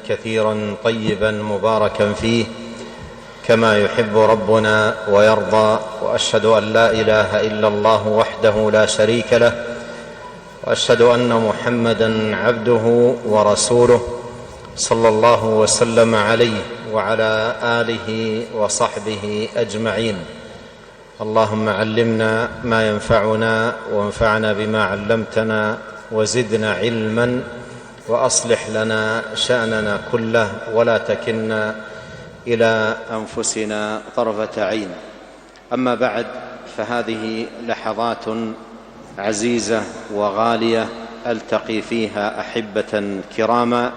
كثيرا طيبا مباركا فيه كما يحب ربنا ويرضى، وأشهد أن لا إله إلا الله وحده لا شريك له، وأشهد أن محمدا عبده ورسوله صلى الله وسلم عليه وعلى آله وصحبه أجمعين. اللهم علمنا ما ينفعنا وانفعنا بما علمتنا وزدنا علما وأصلح لنا شأننا كله ولا تكلنا إلى أنفسنا طرفة عين. أما بعد، فهذه لحظات عزيزة وغالية ألتقي فيها أحبة كراما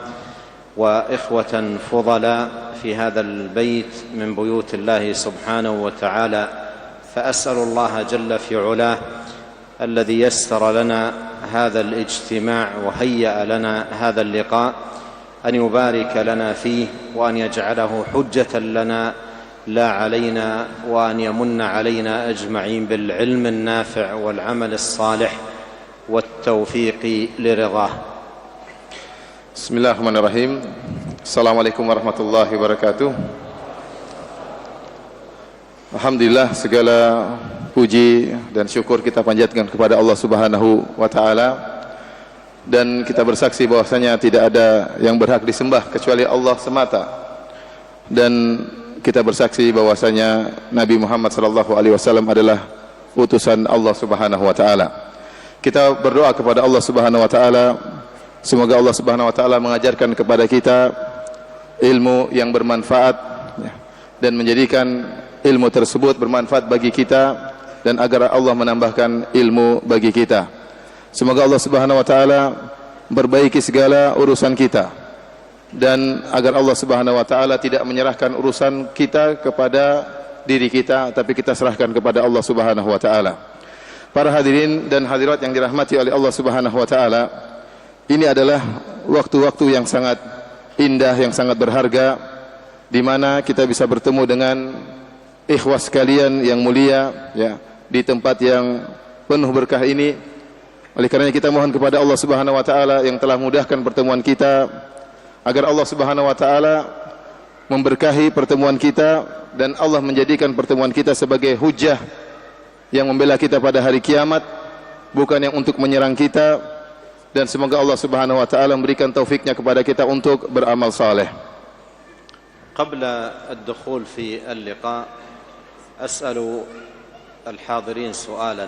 وإخوة فضلاء في هذا البيت من بيوت الله سبحانه وتعالى، فأسأل الله جل في علاه الذي يسر لنا هذا الاجتماع وهيأ لنا هذا اللقاء أن يبارك لنا فيه، وأن يجعله حجة لنا لا علينا، وأن يمن علينا أجمعين بالعلم النافع والعمل الصالح والتوفيق لرضاه. Bismillahirrahmanirrahim. Assalamualaikum warahmatullahi wabarakatuh. Alhamdulillah, segala puji dan syukur kita panjatkan kepada Allah Subhanahu wa taala, dan kita bersaksi bahwasanya tidak ada yang berhak disembah kecuali Allah semata, dan kita bersaksi bahwasanya Nabi Muhammad sallallahu alaihi wasallam adalah utusan Allah Subhanahu wa taala. Kita berdoa kepada Allah Subhanahu wa taala, semoga Allah Subhanahu wa taala mengajarkan kepada kita ilmu yang bermanfaat dan menjadikan ilmu tersebut bermanfaat bagi kita, dan agar Allah menambahkan ilmu bagi kita. Semoga Allah Subhanahu wa taala memperbaiki segala urusan kita, dan agar Allah Subhanahu wa taala tidak menyerahkan urusan kita kepada diri kita, tapi kita serahkan kepada Allah Subhanahu wa taala. Para hadirin dan hadirat yang dirahmati oleh Allah Subhanahu wa taala, ini adalah waktu-waktu yang sangat indah, yang sangat berharga, di mana kita bisa bertemu dengan ikhwas sekalian yang mulia, ya, di tempat yang penuh berkah ini. Oleh karenanya kita mohon kepada Allah Subhanahu wa taala yang telah mudahkan pertemuan kita, agar Allah Subhanahu wa taala memberkahi pertemuan kita, dan Allah menjadikan pertemuan kita sebagai hujjah yang membela kita pada hari kiamat, bukan yang untuk menyerang kita. Dan semoga Allah Subhanahu wa taala memberikan taufiknya kepada kita untuk beramal saleh. قبل الدخول في اللقاء أسأل الحاضرين سؤالا: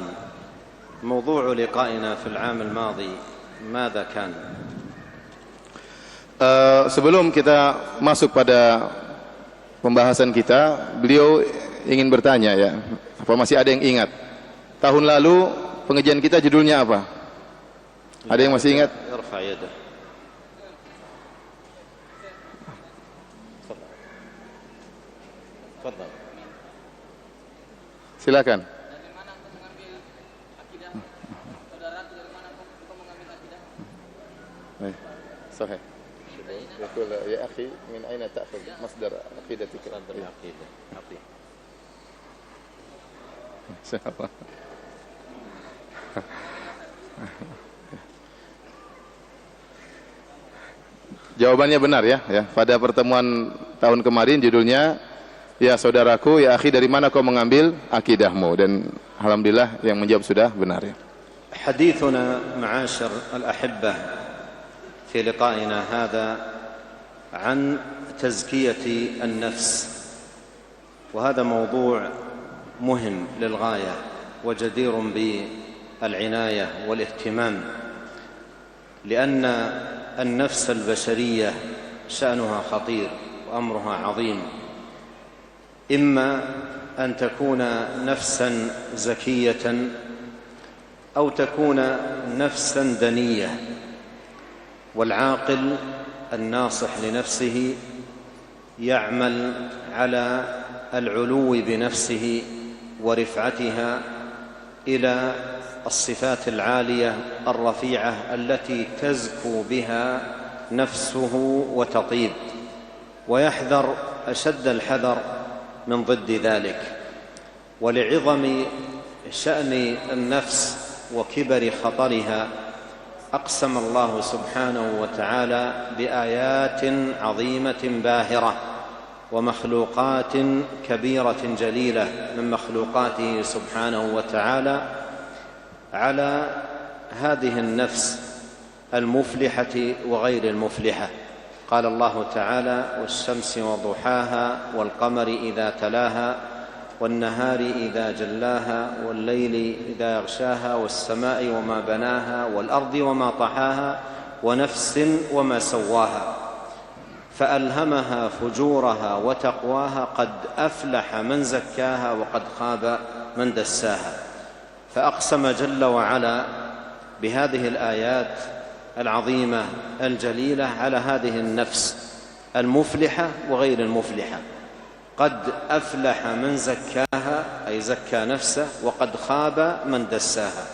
موضوع لقائنا في العام الماضي ماذا كان؟ Sebelum kita masuk pada pembahasan kita, beliau ingin bertanya, ya, apa masih ada yang ingat tahun lalu pengajian kita judulnya apa? Ada yang masih ingat? Silakan. Dari mana engkau mengambil akidah? Saudaraku, dari mana engkau mengambil akidah? Baik, sahih. Yaqul ya akhi, min aina ta'khudh masdar aqidatik? Masdar aqidah. Insyaallah. Jawabannya benar, ya. Pada pertemuan tahun kemarin judulnya, ya saudaraku, ya akhi, dari mana kau mengambil akidahmu? Dan alhamdulillah yang menjawab sudah benar, ya. حديثنا معاشر الأحبة في لقائنا هذا عن تزكية النفس، وهذا موضوع مهم للغاية وجدير بالعناية والاهتمام، لأن النفس البشرية شأنها خطير وأمرها عظيم، إما أن تكون نفسا زكية أو تكون نفسا دنية. والعاقل الناصح لنفسه يعمل على العلو بنفسه ورفعتها إلى الصفات العالية الرفيعة التي تزكو بها نفسه وتطيب، ويحذر أشد الحذر من ضد ذلك. ولعظم شأن النفس وكبر خطرها أقسم الله سبحانه وتعالى بآيات عظيمة باهرة ومخلوقات كبيرة جليلة من مخلوقاته سبحانه وتعالى على هذه النفس المفلحة وغير المفلحة. قال الله تعالى: والشمس وضحاها والقمر إذا تلاها والنهار إذا جلاها والليل إذا يغشاها والسماء وما بناها والأرض وما طحاها ونفس وما سواها فألهمها فجورها وتقواها قد أفلح من زكاها وقد خاب من دساها. فأقسم جل وعلا بهذه الآيات العظيمة الجليلة على هذه النفس المفلحة وغير المفلحة. قد أفلح من زكاها أي زكى نفسه، وقد خاب من دساها.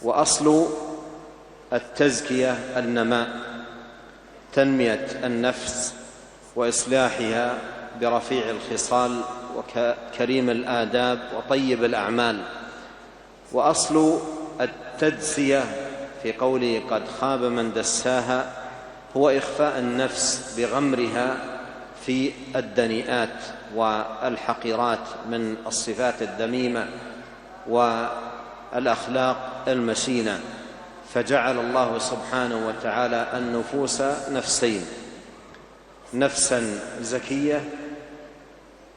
وأصل التزكية النماء، تنمية النفس وإصلاحها برفيع الخصال وكريم الآداب وطيب الأعمال. وأصل التدسية في قوله قد خاب من دساها هو إخفاء النفس بغمرها في الدنيئات والحقيرات من الصفات الذميمة والأخلاق المشينة. فجعل الله سبحانه وتعالى النفوس نفسين: نفسا زكية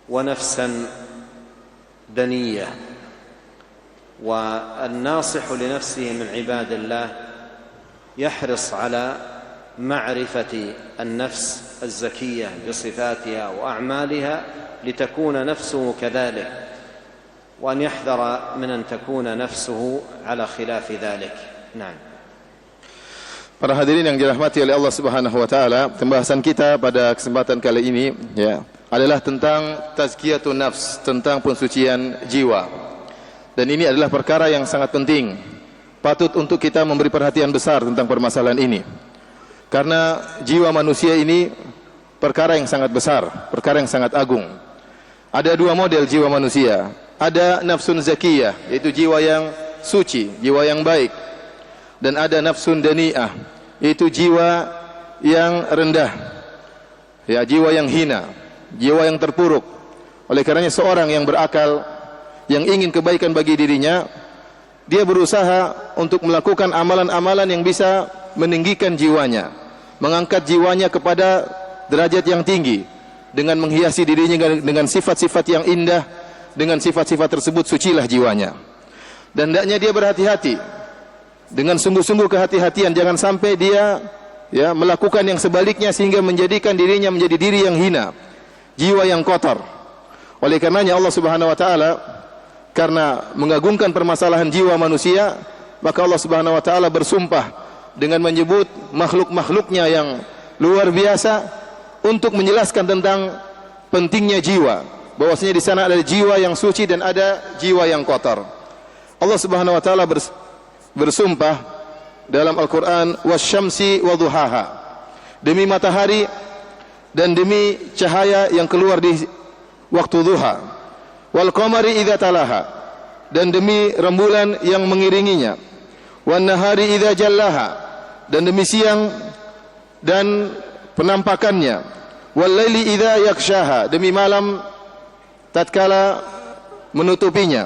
ونفسا دنية. والناصح لنفسه من عباد الله يحرص على معرفة النفس الزكية بصفاتها وأعمالها لتكون نفسه كذلك، وأن يحذر من أن تكون نفسه على خلاف ذلك. نعم. Para hadirin yang dirahmati oleh Allah Subhanahu wa taala, pembahasan kita pada kesempatan kali ini adalah tentang tazkiyatun nafs, tentang pensucian jiwa. Dan ini adalah perkara yang sangat penting. Patut untuk kita memberi perhatian besar tentang permasalahan ini. Karena jiwa manusia ini perkara yang sangat besar, perkara yang sangat agung. Ada dua model jiwa manusia. Ada nafsun zakiyah, yaitu jiwa yang suci, jiwa yang baik. Dan ada nafsun dani'ah, yaitu jiwa yang rendah, ya, jiwa yang hina, jiwa yang terpuruk. Oleh karenanya seorang yang berakal, yang ingin kebaikan bagi dirinya, dia berusaha untuk melakukan amalan-amalan yang bisa meninggikan jiwanya, mengangkat jiwanya kepada derajat yang tinggi, dengan menghiasi dirinya dengan sifat-sifat yang indah. Dengan sifat-sifat tersebut sucilah jiwanya. Dan hendaknya dia berhati-hati dengan sungguh-sungguh kehati-hatian, jangan sampai dia melakukan yang sebaliknya sehingga menjadikan dirinya menjadi diri yang hina, jiwa yang kotor. Oleh karenanya Allah Subhanahu wa taala karena mengagungkan permasalahan jiwa manusia, maka Allah Subhanahu wa taala bersumpah dengan menyebut makhluk-makhluknya yang luar biasa untuk menjelaskan tentang pentingnya jiwa. Bahwasanya di sana ada jiwa yang suci dan ada jiwa yang kotor. Allah Subhanahu wa taala bersumpah dalam Al-Qur'an, wasyamsi wadhuhaha, demi matahari dan demi cahaya yang keluar di waktu duha, wal qamari idza talaha, dan demi rembulan yang mengiringinya, wan nahari idza jallaha, dan demi siang dan penampakannya, wal laili idza yakshaha, demi malam tatkala menutupinya,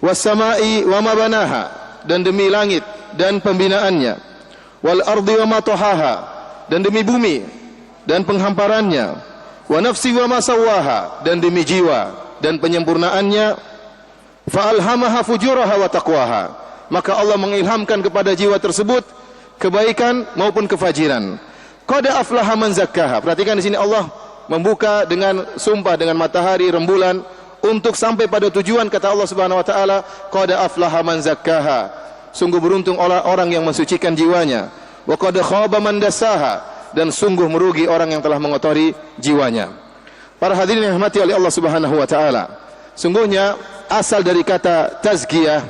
was samai wa ma banaha, dan demi langit dan pembinaannya, wal ardi wa ma tahaha, dan demi bumi dan penghamparannya, wa nafsi wa ma sawaha, dan demi jiwa dan penyempurnaannya, fa alhamaha fujuraha wa taqwaha, maka Allah mengilhamkan kepada jiwa tersebut kebaikan maupun kefajiran. Qad aflaha man zakkaha. Perhatikan di sini Allah membuka dengan sumpah dengan matahari, rembulan, untuk sampai pada tujuan. Kata Allah Subhanahu wa taala, qad aflaha man zakkaha, sungguh beruntung orang yang mensucikan jiwanya, wa qad khaba man dassaha, dan sungguh merugi orang yang telah mengotori jiwanya. Para hadirin yang dirahmati oleh Allah Subhanahu wa taala, sungguhnya asal dari kata tazkiyah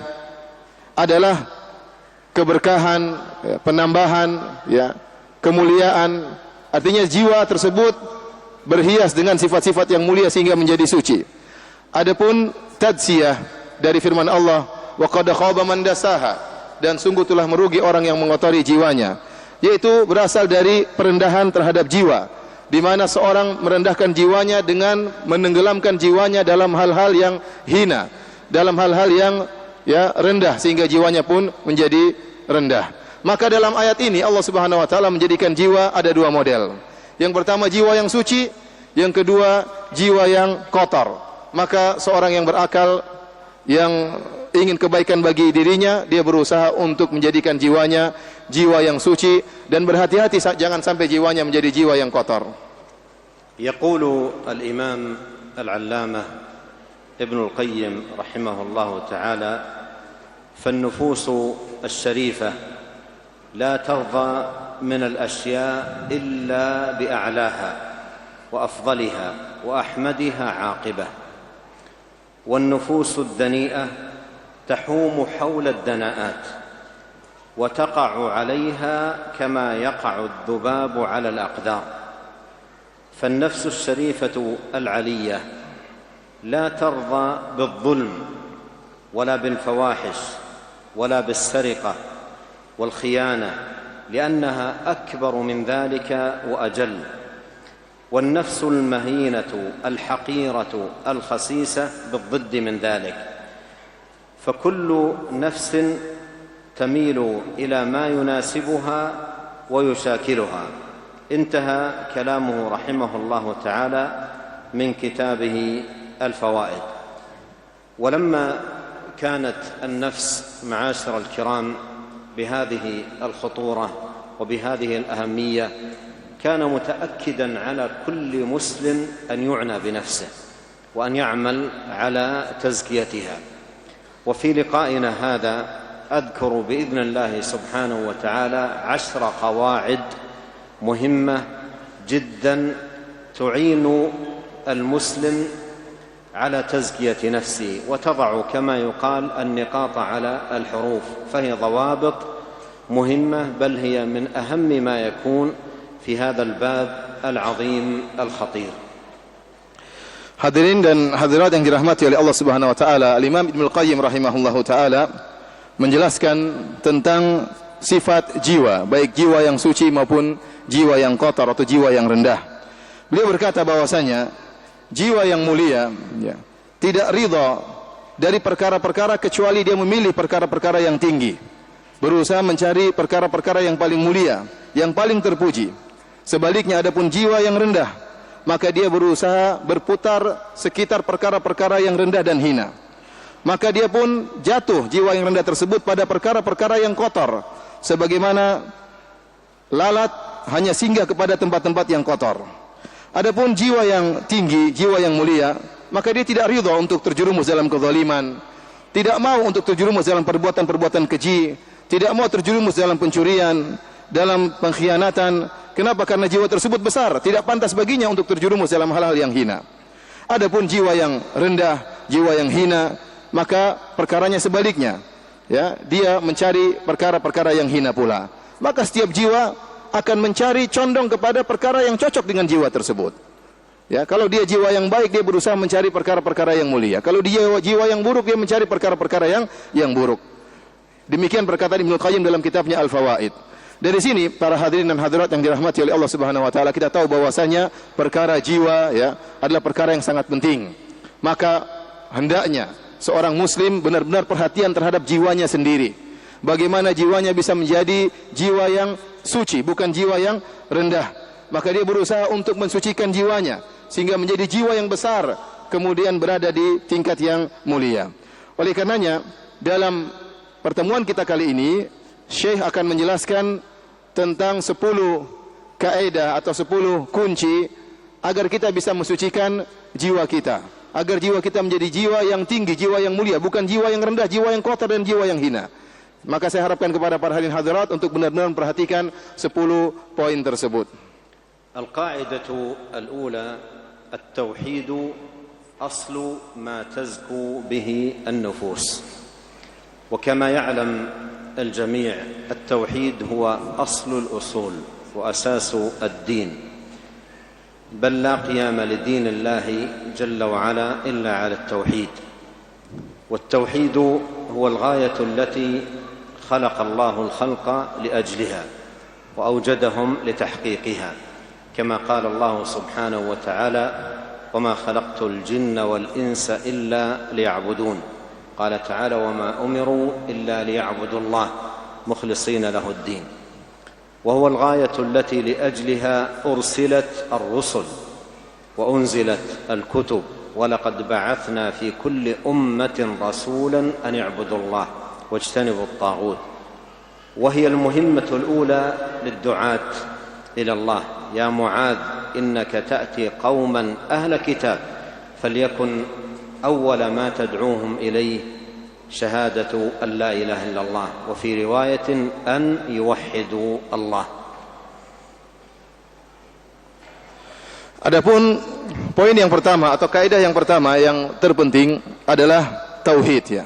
adalah keberkahan, penambahan, kemuliaan. Artinya jiwa tersebut berhias dengan sifat-sifat yang mulia sehingga menjadi suci. Adapun tadzkiyah dari firman Allah, wa qad khaba man dassaha, dan sungguh telah merugi orang yang mengotori jiwanya. Yaitu berasal dari perendahan terhadap jiwa, di mana seorang merendahkan jiwanya dengan menenggelamkan jiwanya dalam hal-hal yang hina, dalam hal-hal yang rendah, sehingga jiwanya pun menjadi rendah. Maka dalam ayat ini Allah Subhanahu wa taala menjadikan jiwa ada dua model. Yang pertama jiwa yang suci, yang kedua jiwa yang kotor. Maka seorang yang berakal, yang ingin kebaikan bagi dirinya, dia berusaha untuk menjadikan jiwanya jiwa yang suci, dan berhati-hati jangan sampai jiwanya menjadi jiwa yang kotor. Yaqulu al-Imam al-Allamah Ibn al-Qayyim rahimahullahu ta'ala, فالنفوس الشريفة لا ترضى من الأشياء إلا بأعلاها وأفضلها وأحمدها عاقبة، والنفوس الدنيئة تحوم حول الدناءات وتقع عليها كما يقع الذباب على الأقدار. فالنفس الشريفة العلية لا ترضى بالظلم ولا بالفواحش ولا بالسرقة والخيانة، لأنها أكبر من ذلك وأجل. والنفس المهينة الحقيرة الخسيسة بالضد من ذلك، فكل نفس تميل إلى ما يناسبها ويشاكلها. انتهى كلامه رحمه الله تعالى من كتابه الفوائد. ولما كانت النفس معاشر الكرام بهذه الخطورة وبهذه الأهمية، كان متأكدا على كل مسلم أن يعنى بنفسه وأن يعمل على تزكيتها. وفي لقائنا هذا أذكر بإذن الله سبحانه وتعالى 10 قواعد مهمة جدا تعين المسلم على تزكية نفسه، وتضع كما يقال النقاط على الحروف، فهي ضوابط مهمة، بل هي من أهم ما يكون في هذا الباب العظيم الخطير. Hadirin dan hadirat yang dirahmati oleh Allah Subhanahu wa taala, Al-Imam Ibnu Al-Qayyim rahimahullahu taala menjelaskan tentang sifat jiwa, baik jiwa yang suci maupun jiwa yang kotor atau jiwa yang rendah. Beliau berkata bahwasanya jiwa yang mulia tidak ridha dari perkara-perkara kecuali dia memilih perkara-perkara yang tinggi, berusaha mencari perkara-perkara yang paling mulia, yang paling terpuji. Sebaliknya adapun jiwa yang rendah, maka dia berusaha berputar sekitar perkara-perkara yang rendah dan hina. Maka dia pun jatuh, jiwa yang rendah tersebut, pada perkara-perkara yang kotor, sebagaimana lalat hanya singgah kepada tempat-tempat yang kotor. Adapun jiwa yang tinggi, jiwa yang mulia, maka dia tidak ridha untuk terjerumus dalam kezaliman, tidak mau untuk terjerumus dalam perbuatan-perbuatan keji, tidak mau terjerumus dalam pencurian, dalam pengkhianatan. Kenapa? Karena jiwa tersebut besar, tidak pantas baginya untuk terjerumus dalam hal-hal yang hina. Adapun jiwa yang rendah, jiwa yang hina, maka perkaranya sebaliknya, dia mencari perkara-perkara yang hina pula. Maka setiap jiwa akan mencari condong kepada perkara yang cocok dengan jiwa tersebut. Kalau dia jiwa yang baik, dia berusaha mencari perkara-perkara yang mulia. Kalau dia jiwa yang buruk, dia mencari perkara-perkara yang buruk. Demikian perkataan Ibnu Qayyim dalam kitabnya Al-Fawaid. Dari sini para hadirin dan hadirat yang dirahmati oleh Allah Subhanahu wa taala, kita tahu bahwasanya perkara jiwa adalah perkara yang sangat penting. Maka hendaknya seorang muslim benar-benar perhatian terhadap jiwanya sendiri. Bagaimana jiwanya bisa menjadi jiwa yang suci, bukan jiwa yang rendah. Maka dia berusaha untuk mensucikan jiwanya sehingga menjadi jiwa yang besar, kemudian berada di tingkat yang mulia. Oleh karenanya, dalam pertemuan kita kali ini, Syekh akan menjelaskan tentang 10 kaidah atau 10 kunci agar kita bisa mensucikan jiwa kita, agar jiwa kita menjadi jiwa yang tinggi, jiwa yang mulia, bukan jiwa yang rendah, jiwa yang kotor dan jiwa yang hina. Maka saya harapkan kepada para hadirin hadirat untuk benar-benar memperhatikan 10 poin tersebut. Al-qa'idatu al-ula, at-tauhid aslu ma tazku bihi an-nufus. Wa kama ya'lam الجميع التوحيد هو أصل الأصول وأساس الدين، بل لا قيام لدين الله جل وعلا إلا على التوحيد. والتوحيد هو الغاية التي خلق الله الخلق لأجلها وأوجدهم لتحقيقها، كما قال الله سبحانه وتعالى: وما خلقت الجن والإنس إلا ليعبدون. قال تعالى: وما أمروا إلا ليعبدوا الله مخلصين له الدين. وهو الغاية التي لأجلها أرسلت الرسل وأنزلت الكتب، ولقد بعثنا في كل أمة رسولا أن اعبدوا الله واجتنبوا الطاغوت. وهي المهمة الأولى للدعاة إلى الله: يا معاذ إنك تأتي قوما أهل كتاب فليكن أول ما تدعوهم إليه شهادة أن لا إله إلا الله، وفي رواية أن يوحدوا الله. Adapun poin yang pertama atau kaidah yang pertama yang terpenting adalah tauhid, ya.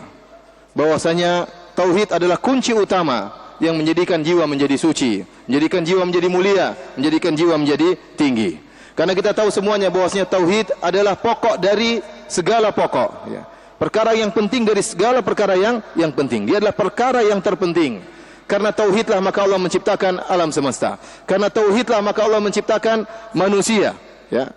Bahwasanya tauhid adalah kunci utama yang menjadikan jiwa menjadi suci, menjadikan jiwa menjadi mulia, menjadikan jiwa menjadi tinggi. Karena kita tahu semuanya bahwasanya tauhid adalah pokok dari segala pokok, ya. Perkara yang penting dari segala perkara yang penting. Dia adalah perkara yang terpenting. Karena tauhidlah maka Allah menciptakan alam semesta. Karena tauhidlah maka Allah menciptakan manusia, ya.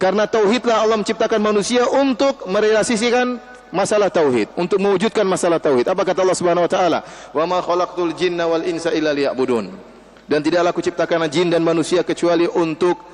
Karena tauhidlah Allah menciptakan manusia untuk merealisasikan masalah tauhid, untuk mewujudkan masalah tauhid. Apa kata Allah Subhanahu wa taala? "Wa ma khalaqtul jinna wal insa illa liya'budun." Dan tidaklah aku ciptakan jin dan manusia kecuali untuk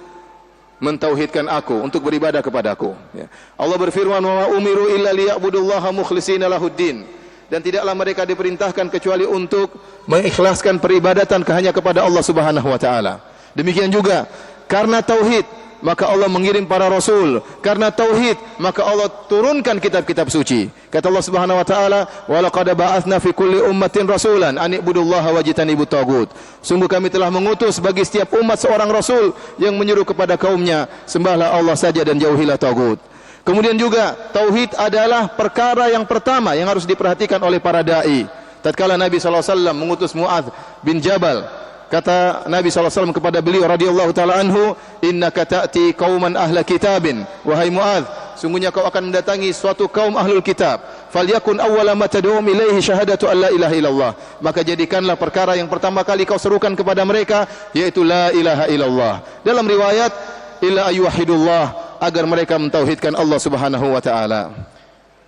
mentauhidkan aku, untuk beribadah kepadaku, ya. Allah berfirman, "Wa ma umiru illa liya'budullaha mukhlishina lahuddin." Dan tidaklah mereka diperintahkan kecuali untuk mengikhlaskan peribadatan hanya kepada Allah Subhanahu wa taala. Demikian juga karena tauhid maka Allah mengirim para rasul. Karena tauhid maka Allah turunkan kitab-kitab suci. Kata Allah Subhanahu wa taala, "Wa laqad ba'atsna fi kulli ummatin rasulan an ibudullaha wajtanibut tagut." Sungguh kami telah mengutus bagi setiap umat seorang rasul yang menyuruh kepada kaumnya, sembahlah Allah saja dan jauhilah tagut. Kemudian juga tauhid adalah perkara yang pertama yang harus diperhatikan oleh para dai. Tatkala Nabi sallallahu alaihi wasallam mengutus Muadz bin Jabal, kata Nabi SAW kepada beliau radhiyallahu ta'ala anhu, "Innaka ta'ti qauman ahla kitabin." Wahai Muadz, sungguhnya kau akan mendatangi suatu kaum ahlul kitab. Falyakun awwala ma tad'uhum ilaihi syahadatu alla ilaha illallah. Maka jadikanlah perkara yang pertama kali kau serukan kepada mereka yaitu la ilaha illallah. Dalam riwayat illa ayyuhidullah, agar mereka mentauhidkan Allah Subhanahu wa taala.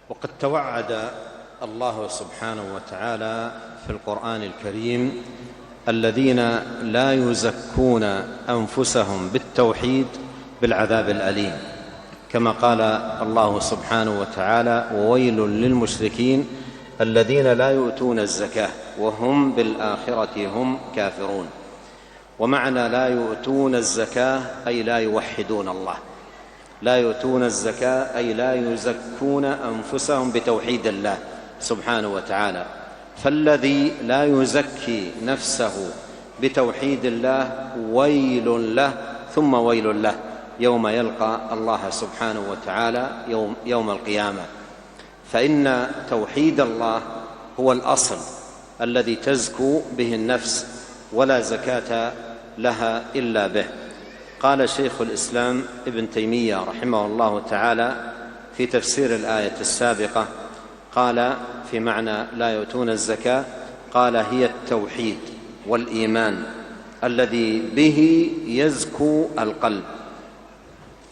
وقد توعد الله سبحانه وتعالى في القرآن الكريم الذين لا يزكون أنفسهم بالتوحيد بالعذاب الأليم، كما قال الله سبحانه وتعالى: وويل للمشركين الذين لا يؤتون الزكاة وهم بالآخرة هم كافرون. ومعنى لا يؤتون الزكاة أي لا يوحدون الله، لا يؤتون الزكاة أي لا يزكون أنفسهم بتوحيد الله سبحانه وتعالى. فالذي لا يزكي نفسه بتوحيد الله ويل له ثم ويل له يوم يلقى الله سبحانه وتعالى يوم القيامة. فإن توحيد الله هو الأصل الذي تزكو به النفس ولا زكاة لها إلا به. قال شيخ الإسلام ابن تيمية رحمه الله تعالى في تفسير الآية السابقة، قال في معنى لا يؤتون الزكاة، قال: هي التوحيد والإيمان الذي به يزكو القلب،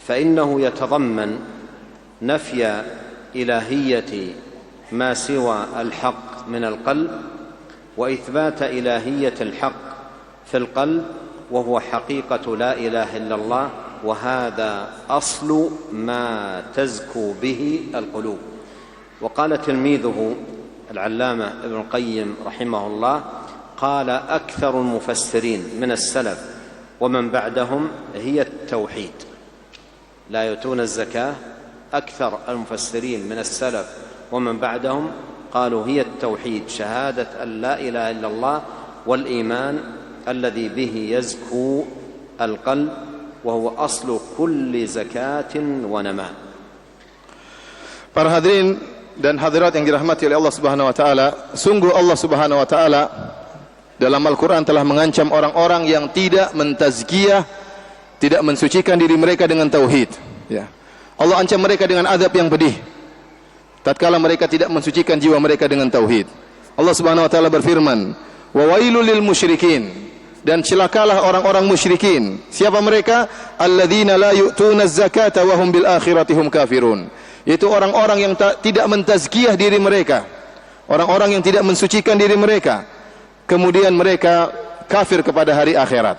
فإنه يتضمن نفي إلهية ما سوى الحق من القلب، وإثبات إلهية الحق في القلب، وهو حقيقة لا إله إلا الله، وهذا أصل ما تزكو به القلوب. وقال تلميذه العلامة ابن القيم رحمه الله، قال: أكثر المفسرين من السلف ومن بعدهم هي التوحيد. لا يؤتون الزكاة، أكثر المفسرين من السلف ومن بعدهم قالوا هي التوحيد، شهادة أن لا إله إلا الله، والإيمان الذي به يزكو القلب، وهو أصل كل زكاة ونماء. Para hadirin dan hadirat yang dirahmati oleh Allah Subhanahu wa taala, sungguh Allah Subhanahu wa taala dalam Al-Qur'an telah mengancam orang-orang yang tidak mentazkiyah, tidak mensucikan diri mereka dengan tauhid, ya. Allah ancam mereka dengan azab yang pedih tatkala mereka tidak mensucikan jiwa mereka dengan tauhid. Allah Subhanahu wa taala berfirman, "Wa wailul lil musyrikin." Dan celakalah orang-orang musyrikin. Siapa mereka? Alladzina la yu'tuna az-zakata wa hum bil akhirati hum kafirun. Yaitu orang-orang yang tidak mentazkiyah diri mereka. Orang-orang yang tidak mensucikan diri mereka. Kemudian mereka kafir kepada hari akhirat.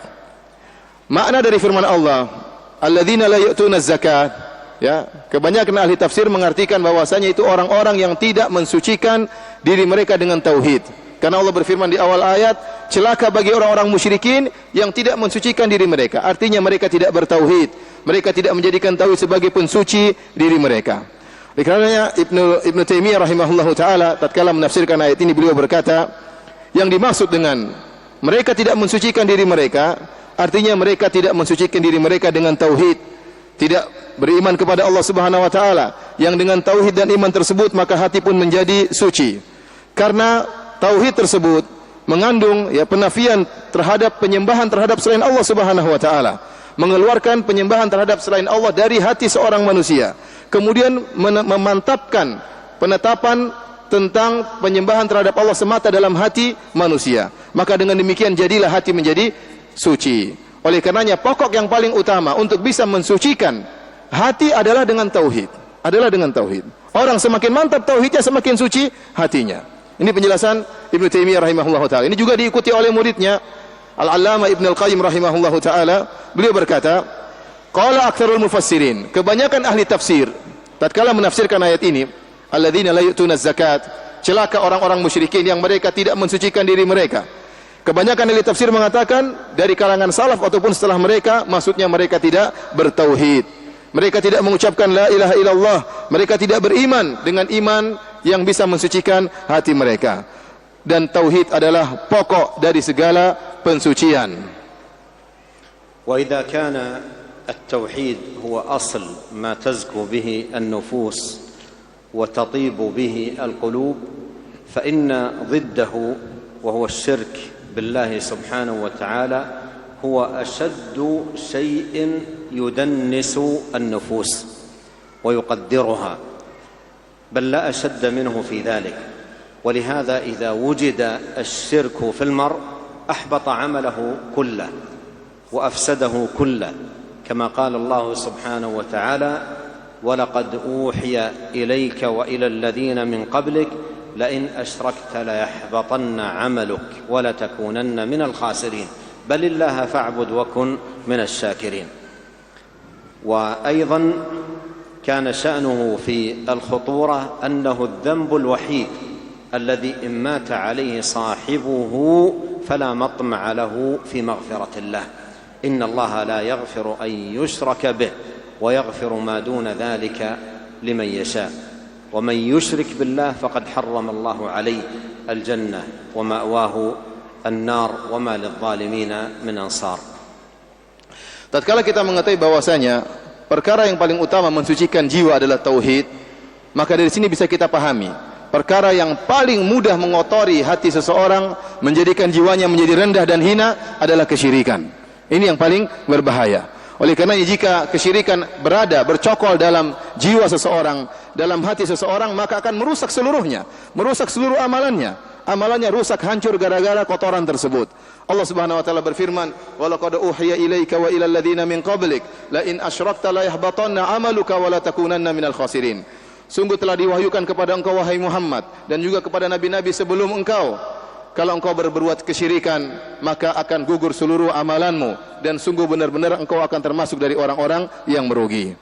Makna dari firman Allah, alladzina la yu'tuna az-zakat, ya, kebanyakan ahli tafsir mengartikan bahwasanya itu orang-orang yang tidak mensucikan diri mereka dengan tauhid. Karena Allah berfirman di awal ayat, celaka bagi orang-orang musyrikin yang tidak mensucikan diri mereka. Artinya mereka tidak bertauhid. Mereka tidak menjadikan tauhid sebagai pensuci diri mereka. Oleh karenanya Ibnu Taimiyah rahimahullahu taala tatkala menafsirkan ayat ini, beliau berkata, yang dimaksud dengan mereka tidak mensucikan diri mereka, artinya mereka tidak mensucikan diri mereka dengan tauhid, tidak beriman kepada Allah Subhanahu wa taala. Yang dengan tauhid dan iman tersebut maka hati pun menjadi suci. Karena tauhid tersebut mengandung ya penafian terhadap penyembahan terhadap selain Allah Subhanahu wa taala, mengeluarkan penyembahan terhadap selain Allah dari hati seorang manusia. Kemudian memantapkan penetapan tentang penyembahan terhadap Allah semata dalam hati manusia. Maka dengan demikian jadilah hati menjadi suci. Oleh karenanya pokok yang paling utama untuk bisa mensucikan hati adalah dengan tauhid. Orang semakin mantap tauhidnya, semakin suci hatinya. Ini penjelasan Ibnu Taimiyah rahimahullahu taala. Ini juga diikuti oleh muridnya Al-Allamah Ibnu Al-Qayyim rahimahullahu taala. Beliau berkata, qala aktsarul mufassirin, kebanyakan ahli tafsir tatkala menafsirkan ayat ini, alladzina la yu'tuna zakat, celaka orang-orang musyrikin yang mereka tidak mensucikan diri mereka. Kebanyakan ahli tafsir mengatakan dari kalangan salaf ataupun setelah mereka, maksudnya mereka tidak bertauhid. Mereka tidak mengucapkan la ilaha illallah, mereka tidak beriman dengan iman yang bisa mensucikan hati mereka. Dan tauhid adalah pokok dari segala pensucian. Wa idza kana at-tauhid huwa asl ma tazku bihi an-nufus wa tatibu bihi al-qulub, fa inna ضده وهو الشرك بالله سبحانه وتعالى هو أشد شيء يدنس النفوس ويقدرها، بل لا أشد منه في ذلك. ولهذا إذا وجد الشرك في المرء أحبط عمله كله وأفسده كله، كما قال الله سبحانه وتعالى: ولقد أوحي إليك وإلى الذين من قبلك لئن أشركت ليحبطن عملك ولتكونن من الخاسرين بل الله فاعبد وكن من الشاكرين. وأيضا كان شأنه في الخطورة أنه الذنب الوحيد الذي إن مات عليه صاحبه فلا مطمع له في مغفرة الله. إن الله لا يغفر أن يشرك به ويغفر ما دون ذلك لمن يشاء، ومن يشرك بالله فقد حرم الله عليه الجنة ومأواه النار وما للظالمين من أنصار. Tatkala kita mengetahui bahwasanya perkara yang paling utama mensucikan jiwa adalah tauhid, maka dari sini bisa kita pahami perkara yang paling mudah mengotori hati seseorang, menjadikan jiwanya menjadi rendah dan hina adalah kesyirikan. Ini yang paling berbahaya. Oleh karena jika kesyirikan bercokol dalam jiwa seseorang, dalam hati seseorang, maka akan merusak seluruhnya, merusak seluruh amalannya. Amalannya rusak, hancur gara-gara kotoran tersebut. Allah Subhanahu wa taala berfirman, "Wa laqad uhiya ilaika wa ilal ladzina min qablik la in asyrakta la yahbatanna 'amaluka wa la takunanna minal khasirin." Sungguh telah diwahyukan kepada engkau wahai Muhammad dan juga kepada nabi-nabi sebelum engkau, kalau engkau berbuat kesyirikan maka akan gugur seluruh amalanmu dan sungguh benar-benar engkau akan termasuk dari orang-orang yang merugi.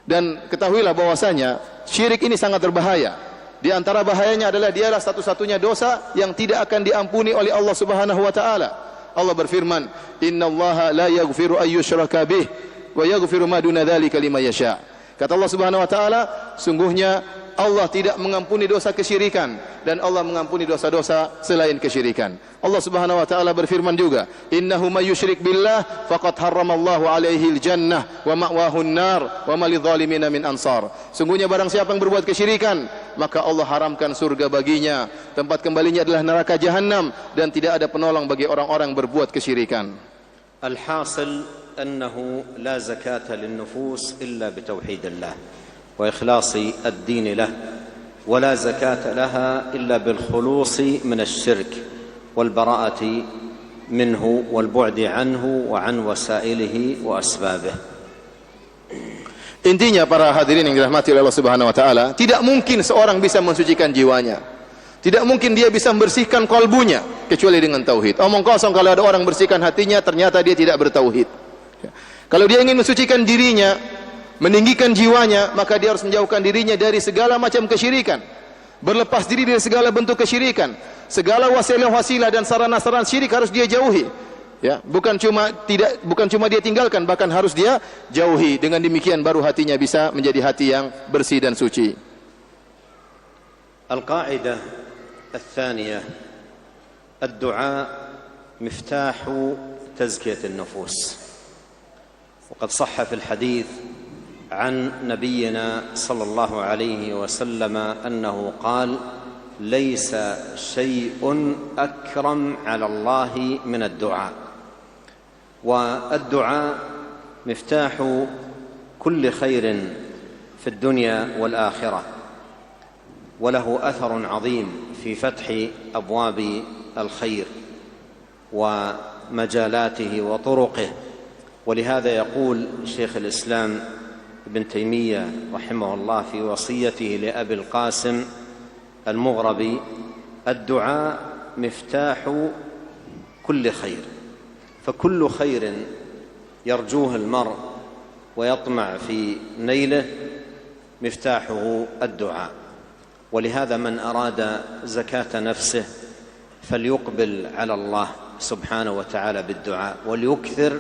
Dan ketahuilah bahwasanya syirik ini sangat berbahaya. Di antara bahayanya adalah dialah satu-satunya dosa yang tidak akan diampuni oleh Allah Subhanahu wa taala. Allah berfirman, "Innallaha la yaghfiru an yushraka bih wa yaghfiru ma duna dzalika liman yasha." Kata Allah Subhanahu wa taala, sungguhnya Allah tidak mengampuni dosa kesyirikan dan Allah mengampuni dosa-dosa selain kesyirikan. Allah Subhanahu wa taala berfirman juga, "Innahu may yusyrik billah faqad harramallahu alaihi al-jannah wa ma'wahu an-nar wa ma lidh-dhalimin min ansar." Sungguhnya barang siapa yang berbuat kesyirikan, maka Allah haramkan surga baginya, tempat kembalinya adalah neraka jahanam dan tidak ada penolong bagi orang-orang berbuat kesyirikan. Al-hasil annahu la zakata lin-nufus illa bitauhid Allah وإخلاص الدين له، ولا زكاة لها إلا بالخلوص من الشرك والبراءة منه والبعد عنه وعن وسائله وأسبابه. Intinya para hadirin yang dirahmati oleh Allah Subhanahu wa taala, tidak mungkin seorang bisa mensucikan jiwanya. Tidak mungkin dia bisa membersihkan kalbunya kecuali dengan tauhid. Omong kosong kalau ada orang bersihkan hatinya ternyata dia tidak bertauhid. Kalau dia ingin mensucikan dirinya, meninggikan jiwanya, maka dia harus menjauhkan dirinya dari segala macam kesyirikan. Berlepas diri dari segala bentuk kesyirikan. Segala wasilah dan sarana-sarana syirik harus dia jauhi. Ya, bukan cuma dia tinggalkan, bahkan harus dia jauhi. Dengan demikian baru hatinya bisa menjadi hati yang bersih dan suci. Al-qa'idah الثانية الدعاء مفتاح تزكية النفوس. وقد صح في الحديث عن نبينا صلى الله عليه وسلم أنه قال: ليس شيء أكرم على الله من الدعاء. والدعاء مفتاح كل خير في الدنيا والآخرة، وله أثر عظيم في فتح أبواب الخير ومجالاته وطرقه. ولهذا يقول شيخ الإسلام ابن تيمية رحمه الله في وصيته لأبي القاسم المغربي: الدعاء مفتاح كل خير، فكل خير يرجوه المرء ويطمع في نيله مفتاحه الدعاء. ولهذا من أراد زكاة نفسه فليقبل على الله سبحانه وتعالى بالدعاء وليكثر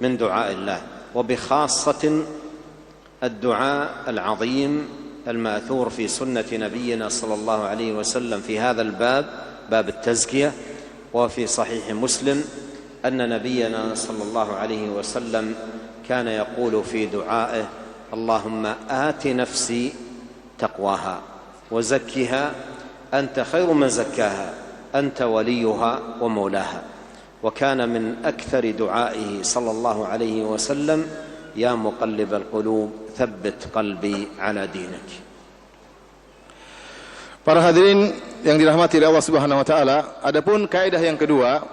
من دعاء الله، وبخاصة الدعاء العظيم الماثور في سنة نبينا صلى الله عليه وسلم في هذا الباب، باب التزكية. وفي صحيح مسلم أن نبينا صلى الله عليه وسلم كان يقول في دعائه: اللهم آت نفسي تقواها وزكها أنت خير من زكاها أنت وليها ومولاها. وكان من أكثر دعائه صلى الله عليه وسلم: يا مقلب القلوب ثبت قلبي على دينك. Para hadirin yang dirahmati oleh Allah Subhanahu wa taala, adapun kaidah yang kedua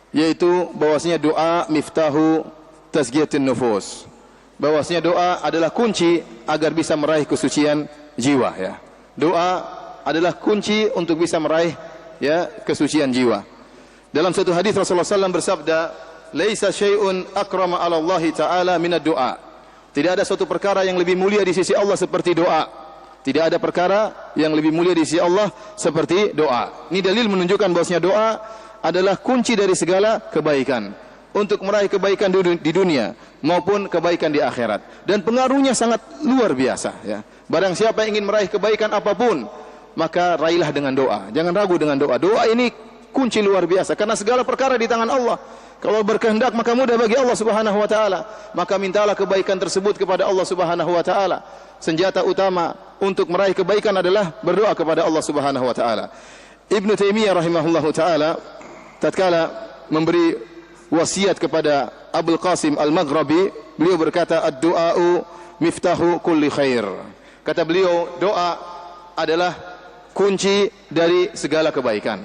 yaitu bahwasanya doa miftahu tazkiyatun nufus. Bahwasanya doa adalah kunci agar bisa meraih kesucian jiwa, ya. Doa adalah kunci untuk bisa meraih, ya, kesucian jiwa. Dalam satu hadis Rasulullah SAW bersabda: "Laisa syai'un akrama 'ala Allah Ta'ala min ad-du'a." Tidak ada suatu perkara yang lebih mulia di sisi Allah seperti doa. Tidak ada perkara yang lebih mulia di sisi Allah seperti doa. Ini dalil menunjukkan bahwasanya doa adalah kunci dari segala kebaikan untuk meraih kebaikan di dunia maupun kebaikan di akhirat, dan pengaruhnya sangat luar biasa, ya. Barang siapa yang ingin meraih kebaikan apapun, maka raihlah dengan doa. Jangan ragu dengan doa. Doa ini kunci luar biasa karena segala perkara di tangan Allah. Kalau berkehendak maka mudah bagi Allah Subhanahu wa taala. Maka mintalah kebaikan tersebut kepada Allah Subhanahu wa taala. Senjata utama untuk meraih kebaikan adalah berdoa kepada Allah Subhanahu wa taala. Ibnu Taimiyah rahimahullahu taala tatkala memberi wasiat kepada Abul Qasim Al-Maghribi, beliau berkata: "Ad-du'a'u miftahu kulli khair." Kata beliau, doa adalah kunci dari segala kebaikan.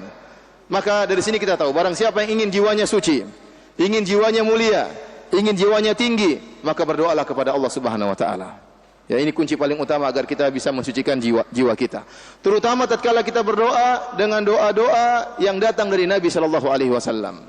Maka dari sini kita tahu, barang siapa yang ingin jiwanya suci, ingin jiwanya mulia, ingin jiwanya tinggi, maka berdoalah kepada Allah Subhanahu wa taala. Ya, ini kunci paling utama agar kita bisa mensucikan jiwa kita. Terutama tatkala kita berdoa dengan doa-doa yang datang dari Nabi sallallahu alaihi wasallam.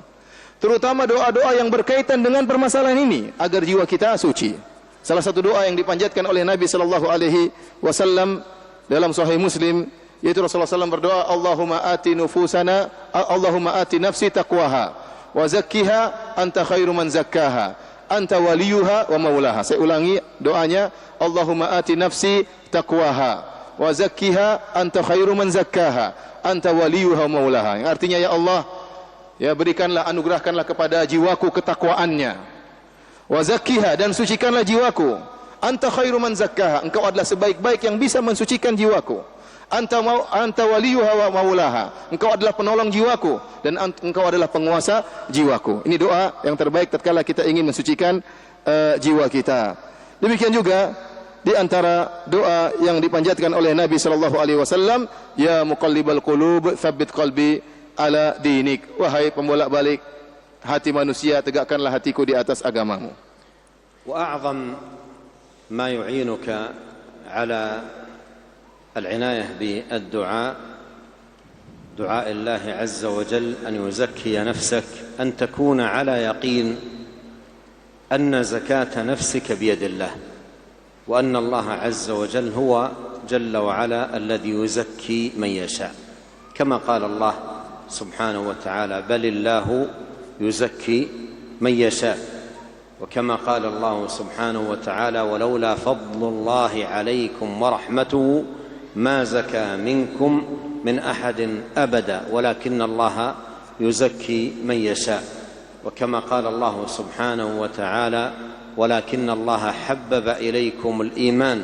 Terutama doa-doa yang berkaitan dengan permasalahan ini agar jiwa kita suci. Salah satu doa yang dipanjatkan oleh Nabi sallallahu alaihi wasallam dalam Sahih Muslim, yaitu Rasulullah SAW berdoa: Allahumma ati nufusana, Allahumma ati nafsi taqwaha wa zakkiha anta khairu man zakkaha anta waliyuha wa maulaha. Saya ulangi doanya: Allahumma ati nafsi taqwaha wa zakkiha anta khairu man zakkaha anta waliyuha wa maulaha. Yang artinya, ya Allah, ya, berikanlah, anugerahkanlah kepada jiwaku ketakwaannya. Wa zakkiha, dan sucikanlah jiwaku. Anta khairu man zakkaha, engkau adalah sebaik-baik yang bisa mensucikan jiwaku. Anta waliyuha wa maulaha, engkau adalah penolong jiwaku dan engkau adalah penguasa jiwaku. Ini doa yang terbaik tatkala kita ingin mensucikan jiwa kita. Demikian juga di antara doa yang dipanjatkan oleh Nabi sallallahu alaihi wasallam, ya muqallibal qulub, tsabbit qalbi ala dinik. Wahai pembolak-balik hati manusia, tegakkanlah hatiku di atas agamamu. وأعظم ما يعينك على العناية بالدعاء دعاء الله عز وجل أن يزكي نفسك، أن تكون على يقين أن زكاة نفسك بيد الله، وأن الله عز وجل هو جل وعلا الذي يزكي من يشاء، كما قال الله سبحانه وتعالى بل الله يزكي من يشاء، وكما قال الله سبحانه وتعالى ولولا فضل الله عليكم ورحمته ما زكى منكم من أحد أبدا ولكن الله يزكي من يشاء، وكما قال الله سبحانه وتعالى ولكن الله حبب إليكم الإيمان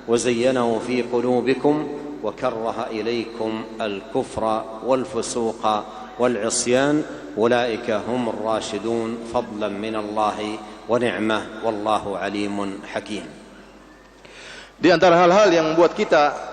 وزينه في قلوبكم وكره إليكم الكفر والفسوق والعصيان أولئك هم الراشدون فضلا من الله ونعمة والله عليم حكيم. Di antara hal-hal yang membuat kita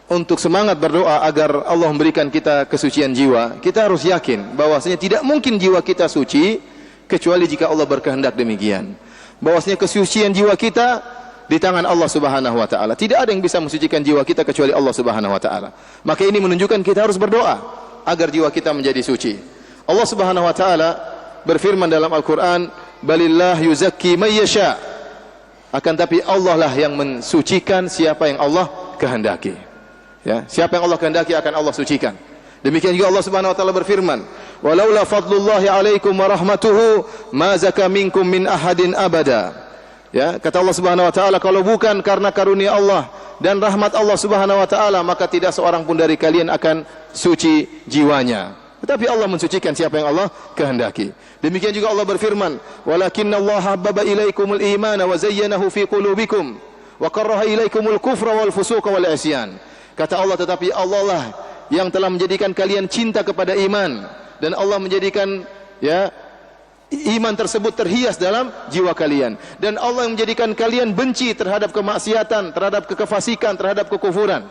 untuk semangat berdoa agar Allah memberikan kita kesucian jiwa, kita harus yakin bahwasanya tidak mungkin jiwa kita suci kecuali jika Allah berkehendak demikian. Bahwasanya kesucian jiwa kita di tangan Allah Subhanahu wa taala. Tidak ada yang bisa mensucikan jiwa kita kecuali Allah Subhanahu wa taala. Maka ini menunjukkan kita harus berdoa agar jiwa kita menjadi suci. Allah Subhanahu wa taala berfirman dalam Al-Qur'an, "Balillah yuzakki may yasha." Akan tapi Allah lah yang mensucikan siapa yang Allah kehendaki. Ya, siapa yang Allah kehendaki akan Allah sucikan. Demikian juga Allah Subhanahu wa taala berfirman, "Walaula fadlullahi 'alaikum wa rahmatuhu ma zaka minkum min ahadin abada." Ya, kata Allah Subhanahu wa taala, kalau bukan karena karunia Allah dan rahmat Allah Subhanahu wa taala, maka tidak seorang pun dari kalian akan suci jiwanya. Tetapi Allah mensucikan siapa yang Allah kehendaki. Demikian juga Allah berfirman, "Walakinnallaha habbaba ilaikumul imana wa zayyanahu fi qulubikum wa karaha ilaikumul kufra wal fusuqa wal isyan." Kata Allah, tetapi Allah lah yang telah menjadikan kalian cinta kepada iman, dan Allah menjadikan iman tersebut terhias dalam jiwa kalian, dan Allah yang menjadikan kalian benci terhadap kemaksiatan, terhadap kekefasikan, terhadap kekufuran.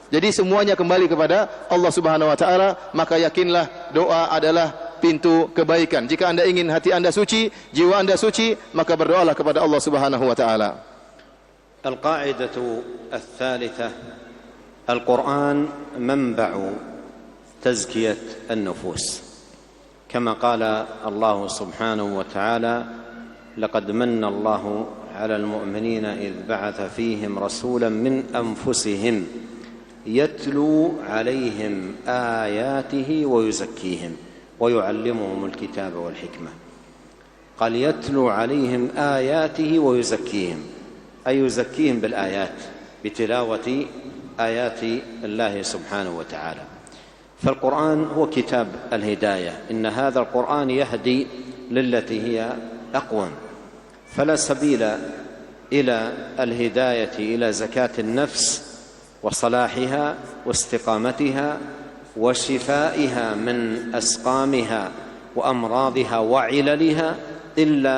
Jadi semuanya kembali kepada Allah Subhanahu wa taala. Maka yakinlah doa adalah pintu kebaikan. Jika Anda ingin hati Anda suci, jiwa Anda suci, maka berdoalah kepada Allah Subhanahu wa taala. Al-qa'idatu ats-tsalitsah, Al-Qur'an manba'u tazkiyat an-nufus. كما قال الله سبحانه وتعالى لقد من الله على المؤمنين إذ بعث فيهم رسولا من أنفسهم يتلو عليهم آياته ويزكيهم ويعلمهم الكتاب والحكمة. قال يتلو عليهم آياته ويزكيهم، أي يزكيهم بالآيات بتلاوة آيات الله سبحانه وتعالى. فالقرآن هو كتاب الهداية، إن هذا القرآن يهدي للتي هي أقوم، فلا سبيل إلى الهداية إلى زكاة النفس وصلاحها واستقامتها وشفائها من أسقامها وأمراضها وعللها إلا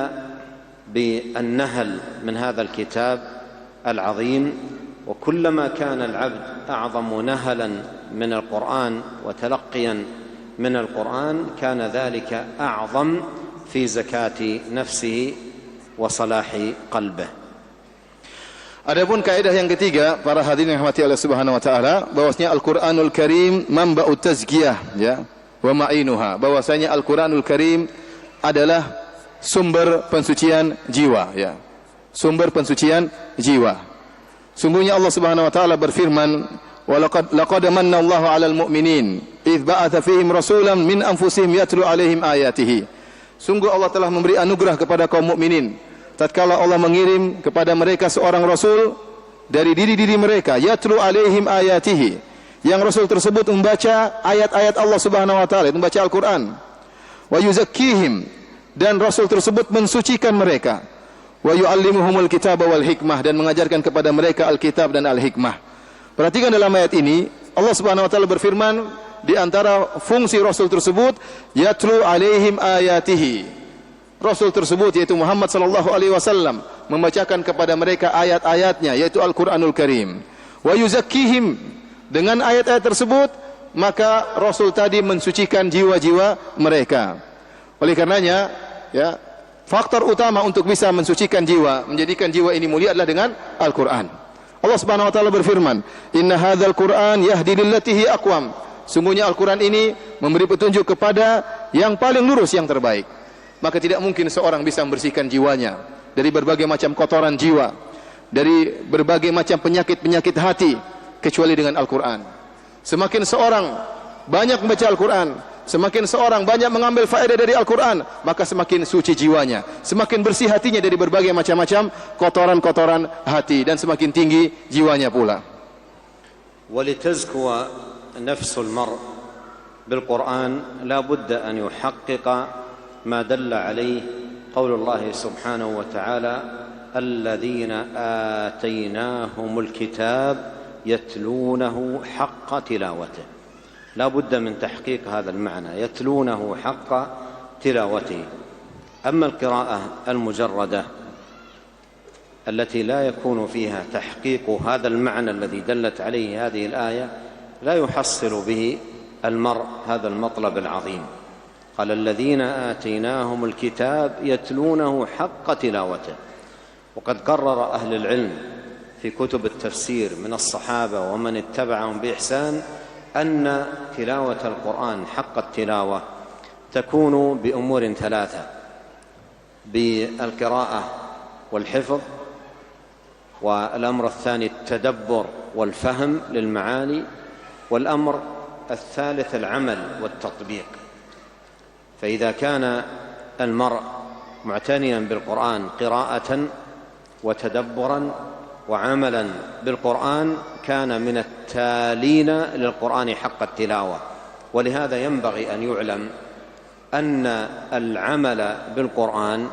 بالنهل من هذا الكتاب العظيم. وكلما كان العبد أعظم نهلا من القرآن وتلقيا من القرآن كان ذلك أعظم في زكاة نفسه وصلاح قلبه. Adapun kaidah yang ketiga, para hadirin yang dirahmati Allah Subhanahu wa taala, bahwasanya Al-Qur'anul Karim manba'ut tazkiyah, ya, wa ma'inuha. Bahwasanya Al-Qur'anul Karim adalah sumber pensucian jiwa, ya. Sumber pensucian jiwa. Sungguhnya Allah Subhanahu wa taala berfirman, "Wa laqad manna Allahu 'alal mu'minin idz ba'atha fihim rasulan min anfusihim yatlu 'alaihim ayatihi." Sungguh Allah telah memberi anugerah kepada kaum mukminin tatkala Allah mengirim kepada mereka seorang rasul dari diri-diri mereka, yatlu 'alaihim ayatihi. Yang rasul tersebut membaca ayat-ayat Allah Subhanahu wa taala, membaca Al-Qur'an. Wa yuzakkihim, dan rasul tersebut mensucikan mereka. Wa yu'allimuhumul kitaba wal hikmah, dan mengajarkan kepada mereka Alkitab dan Al-Hikmah. Perhatikan dalam ayat ini, Allah Subhanahu wa taala berfirman, di antara fungsi Rasul tersebut, yatlu alaihim ayatihi. Rasul tersebut yaitu Muhammad sallallahu alaihi wasallam membacakan kepada mereka ayat-ayatnya yaitu Al-Qur'anul Karim. Wa yuzakkihim, dengan ayat-ayat tersebut maka Rasul tadi mensucikan jiwa-jiwa mereka. Oleh karenanya ya, faktor utama untuk bisa mensucikan jiwa, menjadikan jiwa ini mulia adalah dengan Al-Qur'an. Allah Subhanahu wa taala berfirman, "Inna hadzal Qur'an yahdi lillati hi aqwam." Sungguhnya Al-Qur'an ini memberi petunjuk kepada yang paling lurus, yang terbaik. Maka tidak mungkin seorang bisa membersihkan jiwanya dari berbagai macam kotoran jiwa, dari berbagai macam penyakit-penyakit hati, kecuali dengan Al-Qur'an. Semakin seorang banyak membaca Al-Qur'an, semakin seorang banyak mengambil faedah dari Al-Qur'an, maka semakin suci jiwanya, semakin bersih hatinya dari berbagai macam-macam kotoran-kotoran hati, dan semakin tinggi jiwanya pula. ولتزكو نفس المرء بالقرآن لا بد أن يحقق ما دل عليه قول الله سبحانه وتعالى الذين آتيناهم الكتاب يتلونه حق تلاوته. لا بد من تحقيق هذا المعنى، يتلونه حق تلاوته. أما القراءة المجردة التي لا يكون فيها تحقيق هذا المعنى الذي دلت عليه هذه الآية لا يحصل به المرء هذا المطلب العظيم. قال الذين آتيناهم الكتاب يتلونه حق تلاوته. وقد قرر أهل العلم في كتب التفسير من الصحابة ومن اتبعهم بإحسان أن تلاوة القرآن حق التلاوة تكون بأمور ثلاثة: بالقراءة والحفظ، والأمر الثاني التدبر والفهم للمعاني، والأمر الثالث العمل والتطبيق. فإذا كان المرء معتنيا بالقرآن قراءة وتدبرا وعملا بالقرآن كان من التالين للقرآن حق التلاوة. ولهذا ينبغي أن يعلم أن العمل بالقرآن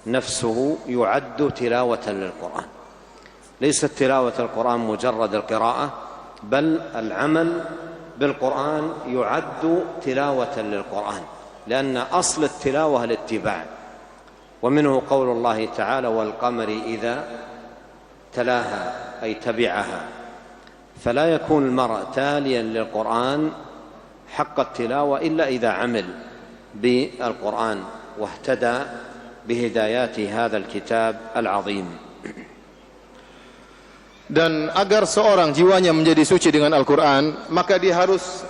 نفسه يعد تلاوة للقرآن. ليست تلاوة القرآن مجرد القراءة، بل العمل بالقرآن يعد تلاوة للقرآن، لأن أصل التلاوة الاتباع. ومنه قول الله تعالى والقمر إذا تلاها أي تبعها. فلا يكون المرء تاليا للقرآن حق التلاوة إلا إذا عمل بالقرآن واهتدى بهدايات هذا الكتاب العظيم. Dan agar seorang jiwanya menjadi suci dengan Al-Quran, maka dia harus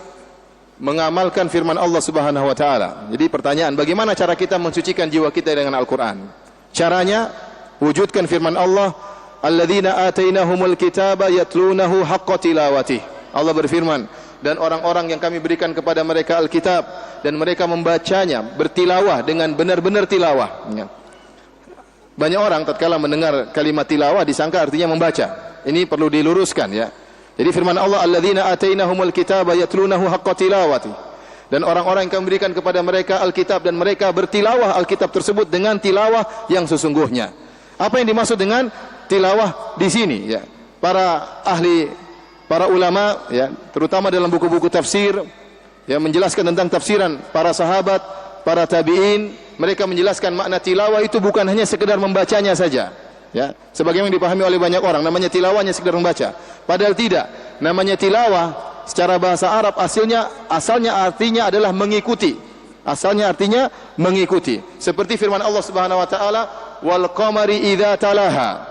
mengamalkan firman Allah Subhanahu wa taala. Jadi pertanyaan, bagaimana cara kita mensucikan jiwa kita dengan Al-Quran? Caranya, wujudkan firman Allah, alladzina atainahumul kitaba yatlunahu haqqa tilawatih. Allah berfirman, dan orang-orang yang kami berikan kepada mereka Alkitab, dan mereka membacanya, bertilawah dengan benar-benar tilawah. Banyak orang tatkala mendengar kalimat tilawah disangka artinya membaca. Ini perlu diluruskan ya. Jadi firman Allah, alladzina atainahumul kitaba yatlunahu haqqa tilawati. Dan orang-orang yang kami berikan kepada mereka Alkitab, dan mereka bertilawah Alkitab tersebut dengan tilawah yang sesungguhnya. Apa yang dimaksud dengan tilawah di sini ya? Para ahli, para ulama ya, terutama dalam buku-buku tafsir yang menjelaskan tentang tafsiran para sahabat, para tabi'in, mereka menjelaskan makna tilawah itu bukan hanya sekedar membacanya saja. Ya, sebagaimana dipahami oleh banyak orang, namanya tilawahnya sekedar membaca. Padahal tidak. Namanya tilawah secara bahasa Arab asalnya artinya adalah mengikuti. Asalnya artinya mengikuti. Seperti firman Allah Subhanahu wa taala, "Wal qamari idza talaha."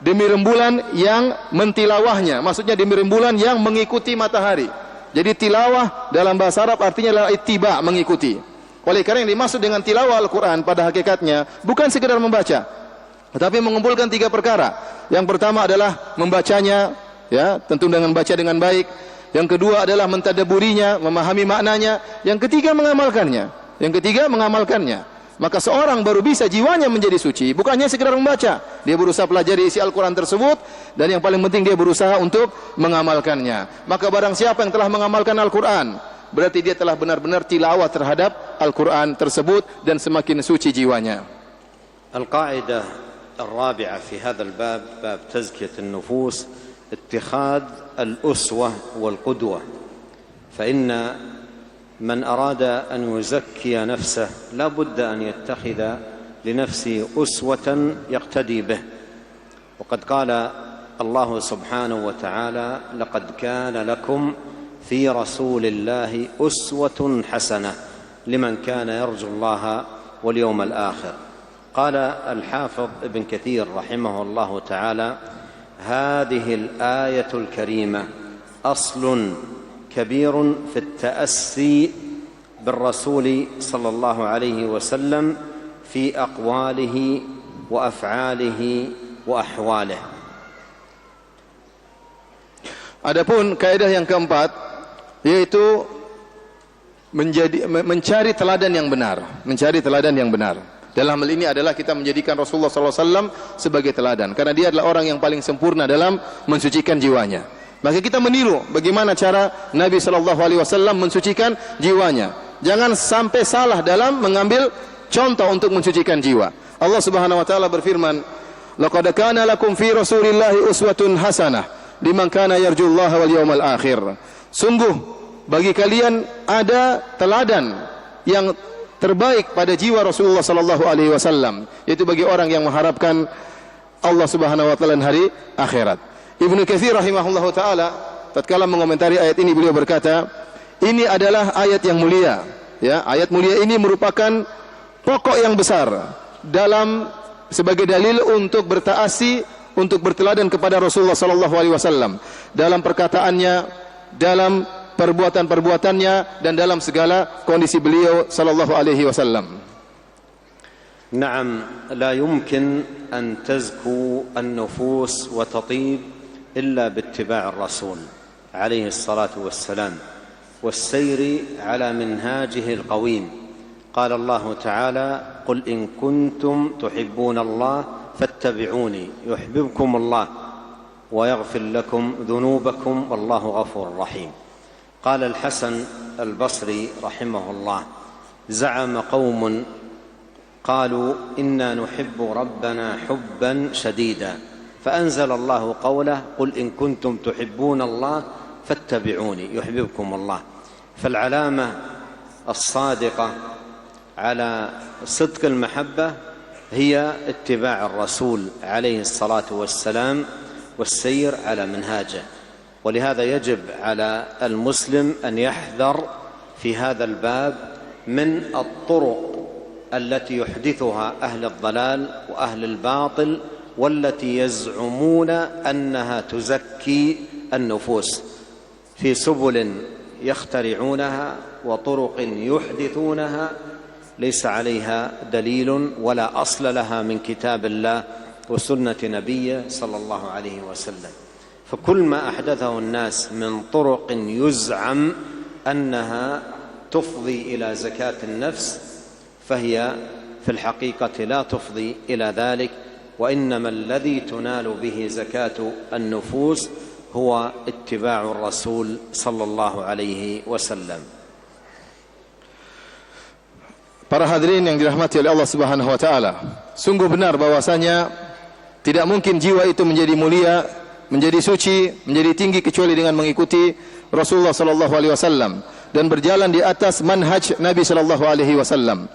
Demi rembulan yang mentilawahnya. Maksudnya demi rembulan yang mengikuti matahari. Jadi tilawah dalam bahasa Arab artinya adalah ittiba, mengikuti. Oleh karena yang dimaksud dengan tilawah Al-Quran pada hakikatnya bukan sekedar membaca, tetapi mengumpulkan 3 perkara. Yang pertama adalah membacanya, ya, tentu dengan baca dengan baik. Yang kedua adalah mentadaburinya, memahami maknanya. Yang ketiga mengamalkannya. Maka seorang baru bisa jiwanya menjadi suci, bukan hanya sekedar membaca. Dia berusaha pelajari isi Al-Quran tersebut, dan yang paling penting dia berusaha untuk mengamalkannya. Maka barang siapa yang telah mengamalkan Al-Quran, berarti dia telah benar-benar tilawah terhadap Al-Quran tersebut, dan semakin suci jiwanya. Al-Qa'idah الرابعة في هذا الباب، باب تزكية النفوس، اتخاذ الأسوة والقدوة. فإن من أراد أن يزكي نفسه لا بد أن يتخذ لنفسه أسوة يقتدي به. وقد قال الله سبحانه وتعالى: لقد كان لكم في رسول الله أسوة حسنة لمن كان يرجو الله واليوم الآخر. قال الحافظ ابن كثير رحمه الله تعالى: هذه الآية الكريمة أصل كبير في التأسي بالرسول صلى الله عليه وسلم في أقواله وأفعاله وأحواله. Adapun kaidah yang keempat, yaitu mencari teladan yang benar. Mencari teladan yang benar. Dalam hal ini adalah kita menjadikan Rasulullah SAW sebagai teladan, karena dia adalah orang yang paling sempurna dalam mensucikan jiwanya. Maka kita meniru bagaimana cara Nabi SAW mensucikan jiwanya. Jangan sampai salah dalam mengambil contoh untuk mensucikan jiwa. Allah Subhanahu wa taala berfirman, "Laqad kana lakum fi Rasulillahi uswatun hasanah liman kana yarjullaha wal yawmal akhir." Sungguh bagi kalian ada teladan yang terbaik pada jiwa Rasulullah sallallahu alaihi wasallam, yaitu bagi orang yang mengharapkan Allah Subhanahu wa taala hari akhirat. Ibnu Katsir rahimahullahu taala tatkala mengomentari ayat ini, beliau berkata, ini adalah ayat yang mulia, ya. Ayat mulia ini merupakan pokok yang besar dalam sebagai dalil untuk bertaasi, untuk berteladan kepada Rasulullah sallallahu alaihi wasallam dalam perkataannya, dalam perbuatan-perbuatannya, dan dalam segala kondisi beliau sallallahu alaihi wasallam. نعم، لا يمكن أن تزكو النفوس وتطيب إلا باتباع الرسول عليه الصلاة والسلام والسير على منهاجه القويم. قال الله تعالى: قل إن كنتم تحبون الله فاتبعوني يحببكم الله ويغفر لكم ذنوبكم والله غفور رحيم. قال الحسن البصري رحمه الله: زعم قوم قالوا إنا نحب ربنا حبا شديدا، فأنزل الله قوله: قل إن كنتم تحبون الله فاتبعوني يحببكم الله. فالعلامة الصادقة على صدق المحبة هي اتباع الرسول عليه الصلاة والسلام والسير على منهاجه. ولهذا يجب على المسلم أن يحذر في هذا الباب من الطرق التي يحدثها أهل الضلال وأهل الباطل، والتي يزعمون أنها تزكي النفوس، في سبل يخترعونها وطرق يحدثونها ليس عليها دليل ولا أصل لها من كتاب الله وسنة نبيه صلى الله عليه وسلم. فكل ما أحدثه الناس من طرق يزعم أنها تفضي إلى زكاة النفس فهي في الحقيقة لا تفضي إلى ذلك، وإنما الذي تنال به زكاة النفوس هو اتباع الرسول صلى الله عليه وسلم. Para hadirin yang dirahmati oleh Allah Subhanahu wa taala, sungguh benar bahwasanya tidak mungkin jiwa itu menjadi mulia, menjadi suci, menjadi tinggi kecuali dengan mengikuti Rasulullah sallallahu alaihi wasallam dan berjalan di atas manhaj Nabi sallallahu alaihi wasallam.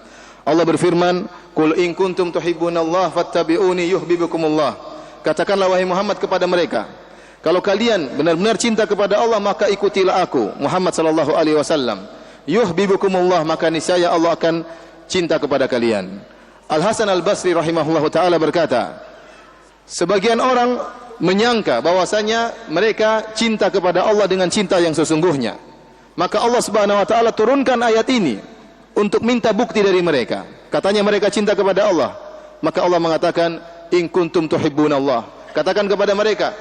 Allah berfirman, "Qul in kuntum tuhibbunallaha fattabi'uni yuhibbukumullah." Katakanlah wahai Muhammad kepada mereka, kalau kalian benar-benar cinta kepada Allah, maka ikutilah aku, Muhammad sallallahu alaihi wasallam. Yuhibbukumullah, maka niscaya Allah akan cinta kepada kalian. Al-Hasan Al-Basri rahimahullahu taala berkata, sebagian orang menyangka bahwasanya mereka cinta kepada Allah dengan cinta yang sesungguhnya. Maka Allah Subhanahu wa taala turunkan ayat ini untuk minta bukti dari mereka. Katanya mereka cinta kepada Allah. Maka Allah mengatakan, in kuntum tuhibbunallah. Katakan kepada mereka,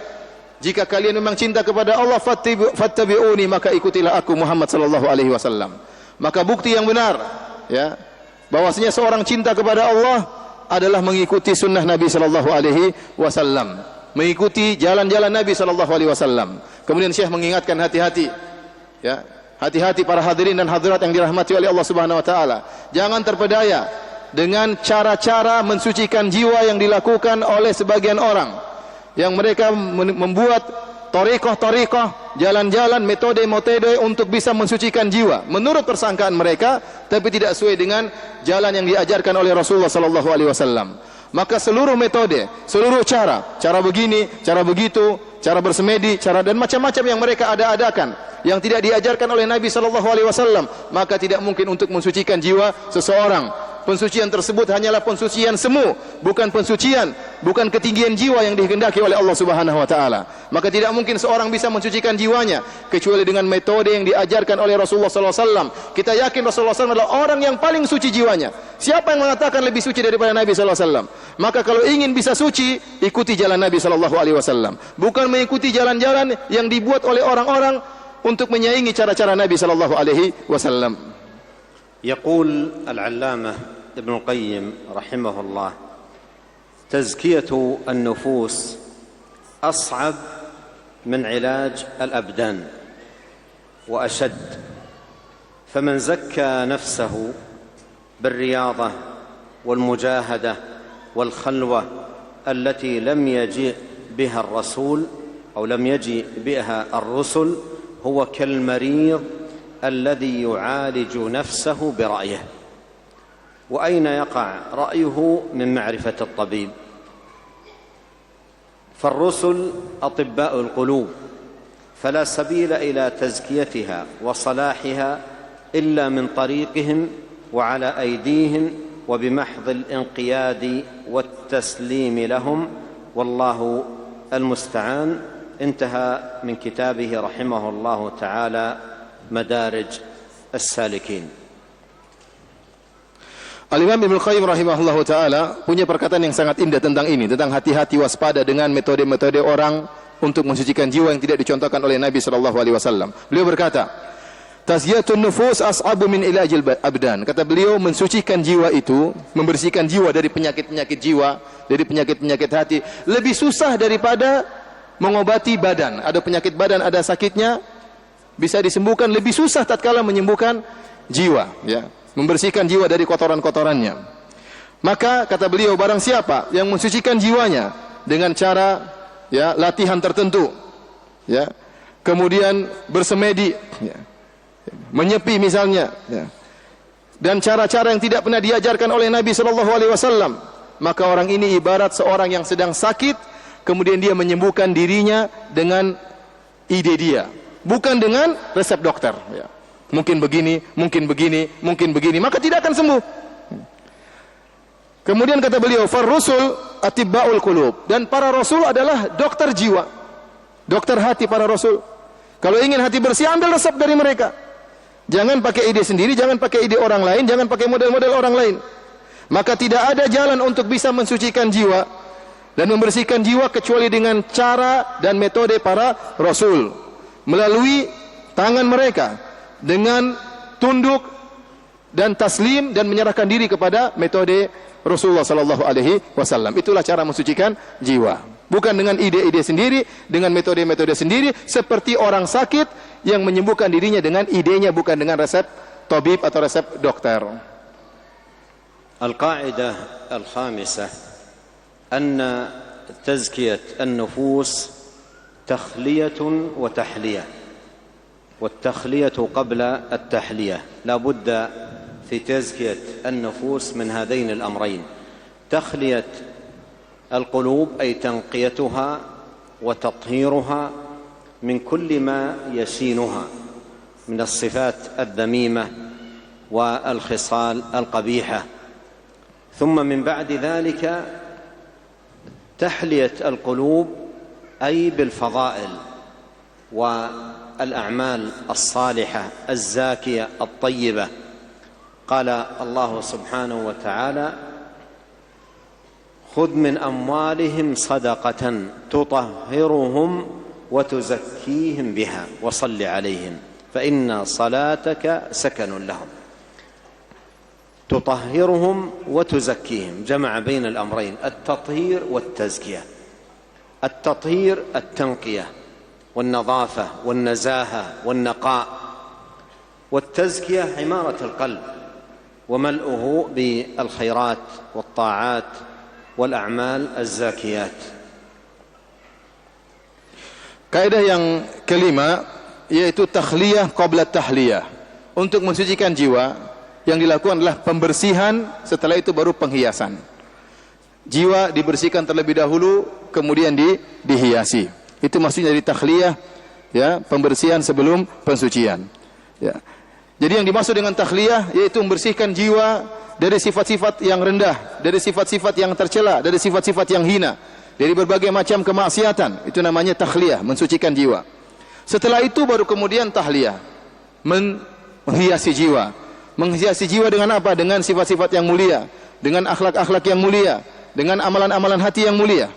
jika kalian memang cinta kepada Allah, fattabi'uni, maka ikutilah aku, Muhammad sallallahu alaihi wasallam. Maka bukti yang benar, ya, bahwasanya seorang cinta kepada Allah adalah mengikuti sunnah Nabi sallallahu alaihi wasallam, mengikuti jalan-jalan Nabi sallallahu alaihi wasallam. Kemudian Syekh mengingatkan hati-hati, ya, hati-hati para hadirin dan hadirat yang dirahmati oleh Allah Subhanahu wa taala. Jangan terpedaya dengan cara-cara mensucikan jiwa yang dilakukan oleh sebagian orang, yang mereka membuat thariqah-thariqah jalan-jalan, metode-metode untuk bisa mensucikan jiwa menurut persangkaan mereka, tapi tidak sesuai dengan jalan yang diajarkan oleh Rasulullah sallallahu alaihi wasallam. Maka seluruh metode, seluruh cara begini, cara begitu, cara bersemedi, cara dan macam-macam yang mereka ada-adakan yang tidak diajarkan oleh Nabi sallallahu alaihi wasallam, maka tidak mungkin untuk mensucikan jiwa seseorang. Pensucian tersebut hanyalah pensucian semu, bukan pensucian, bukan ketinggian jiwa yang dikehendaki oleh Allah Subhanahu wa taala. Maka tidak mungkin seorang bisa mensucikan jiwanya kecuali dengan metode yang diajarkan oleh Rasulullah sallallahu alaihi wasallam. Kita yakin Rasulullah SAW adalah orang yang paling suci jiwanya. Siapa yang mengatakan lebih suci daripada Nabi sallallahu alaihi wasallam? Maka kalau ingin bisa suci, ikuti jalan Nabi sallallahu alaihi wasallam, bukan mengikuti jalan-jalan yang dibuat oleh orang-orang untuk menyaingi cara-cara Nabi sallallahu alaihi wasallam. يقول العلامة ابن القيم رحمه الله: تزكية النفوس أصعب من علاج الأبدان وأشد، فمن زكى نفسه بالرياضة والمجاهدة والخلوة التي لم يجيء بها الرسول أو لم يجيء بها الرسل هو كالمريض الذي يعالج نفسه برأيه. وأين يقع رأيه من معرفة الطبيب؟ فالرسل أطباء القلوب، فلا سبيل إلى تزكيتها وصلاحها إلا من طريقهم وعلى أيديهم وبمحض الانقياد والتسليم لهم، والله المستعان. انتهى من كتابه رحمه الله تعالى مدارج السالكين. Al-Imam Ibnu Qayyim rahimahullahu taala punya perkataan yang sangat indah tentang ini, tentang hati-hati waspada dengan metode-metode orang untuk mensucikan jiwa yang tidak dicontohkan oleh Nabi sallallahu alaihi wasallam. Beliau berkata, "Tazkiyatun nufus as'abu min ilajil abdan." Kata beliau, mensucikan jiwa itu, membersihkan jiwa dari penyakit-penyakit jiwa, dari penyakit-penyakit hati, lebih susah daripada mengobati badan. Ada penyakit badan, ada sakitnya, bisa disembuhkan, lebih susah tatkala menyembuhkan jiwa, ya. Membersihkan jiwa dari kotoran-kotorannya. Maka kata beliau, barang siapa yang mensucikan jiwanya dengan cara, ya, latihan tertentu, ya, kemudian bersemedi, ya, menyepi misalnya, ya, dan cara-cara yang tidak pernah diajarkan oleh Nabi sallallahu alaihi wasallam, maka orang ini ibarat seorang yang sedang sakit, kemudian dia menyembuhkan dirinya dengan ide dia, bukan dengan resep dokter, ya. Mungkin begini, mungkin begini, mungkin begini, maka tidak akan sembuh. Kemudian kata beliau, "Far-rusul atibba'ul qulub." Dan para rasul adalah dokter jiwa, dokter hati para rasul. Kalau ingin hati bersih, ambil resep dari mereka. Jangan pakai ide sendiri, jangan pakai ide orang lain, jangan pakai model-model orang lain. Maka tidak ada jalan untuk bisa mensucikan jiwa dan membersihkan jiwa kecuali dengan cara dan metode para rasul, melalui tangan mereka, dengan tunduk dan taslim dan menyerahkan diri kepada metode Rasulullah sallallahu alaihi wasallam. Itulah cara mensucikan jiwa. Bukan dengan ide-ide sendiri, dengan metode-metode sendiri, seperti orang sakit yang menyembuhkan dirinya dengan idenya, bukan dengan resep tabib atau resep dokter. القاعدة الخامسة أن تزكية النفوس تخلية وتحلية، والتخلية قبل التحلية. لا بد في تزكية النفوس من هذين الأمرين: تخلية القلوب أي تنقيتها وتطهيرها من كل ما يشينها من الصفات الذميمة والخصال القبيحة، ثم من بعد ذلك تحلية القلوب أي بالفضائل والأعمال الصالحة الزاكية الطيبة. قال الله سبحانه وتعالى: خذ من أموالهم صدقة تطهرهم وتزكيهم بها وصل عليهم فإن صلاتك سكن لهم. تطهرهم وتزكيهم، جمع بين الأمرين، التطهير والتزكية. التطهير التنقية والنظافة والنزاهة والنقاء، والتزكية عمارة القلب وملؤه بالخيرات والطاعات والأعمال الزاكيات. Kaidah yang kelima yaitu takhliyah qabla tahliyah. Untuk mensucikan jiwa yang dilakukan adalah pembersihan, setelah itu baru penghiasan. Jiwa dibersihkan terlebih dahulu, kemudian dihiasi. Itu maksudnya dari takhliyah, ya, pembersihan sebelum pensucian. Ya. Jadi yang dimaksud dengan takhliyah yaitu membersihkan jiwa dari sifat-sifat yang rendah, dari sifat-sifat yang tercela, dari sifat-sifat yang hina, dari berbagai macam kemaksiatan. Itu namanya takhliyah, mensucikan jiwa. Setelah itu baru kemudian tahliyah, menghiasi jiwa. Menghiasi jiwa dengan apa? Dengan sifat-sifat yang mulia, dengan akhlak-akhlak yang mulia, dengan amalan-amalan hati yang mulia.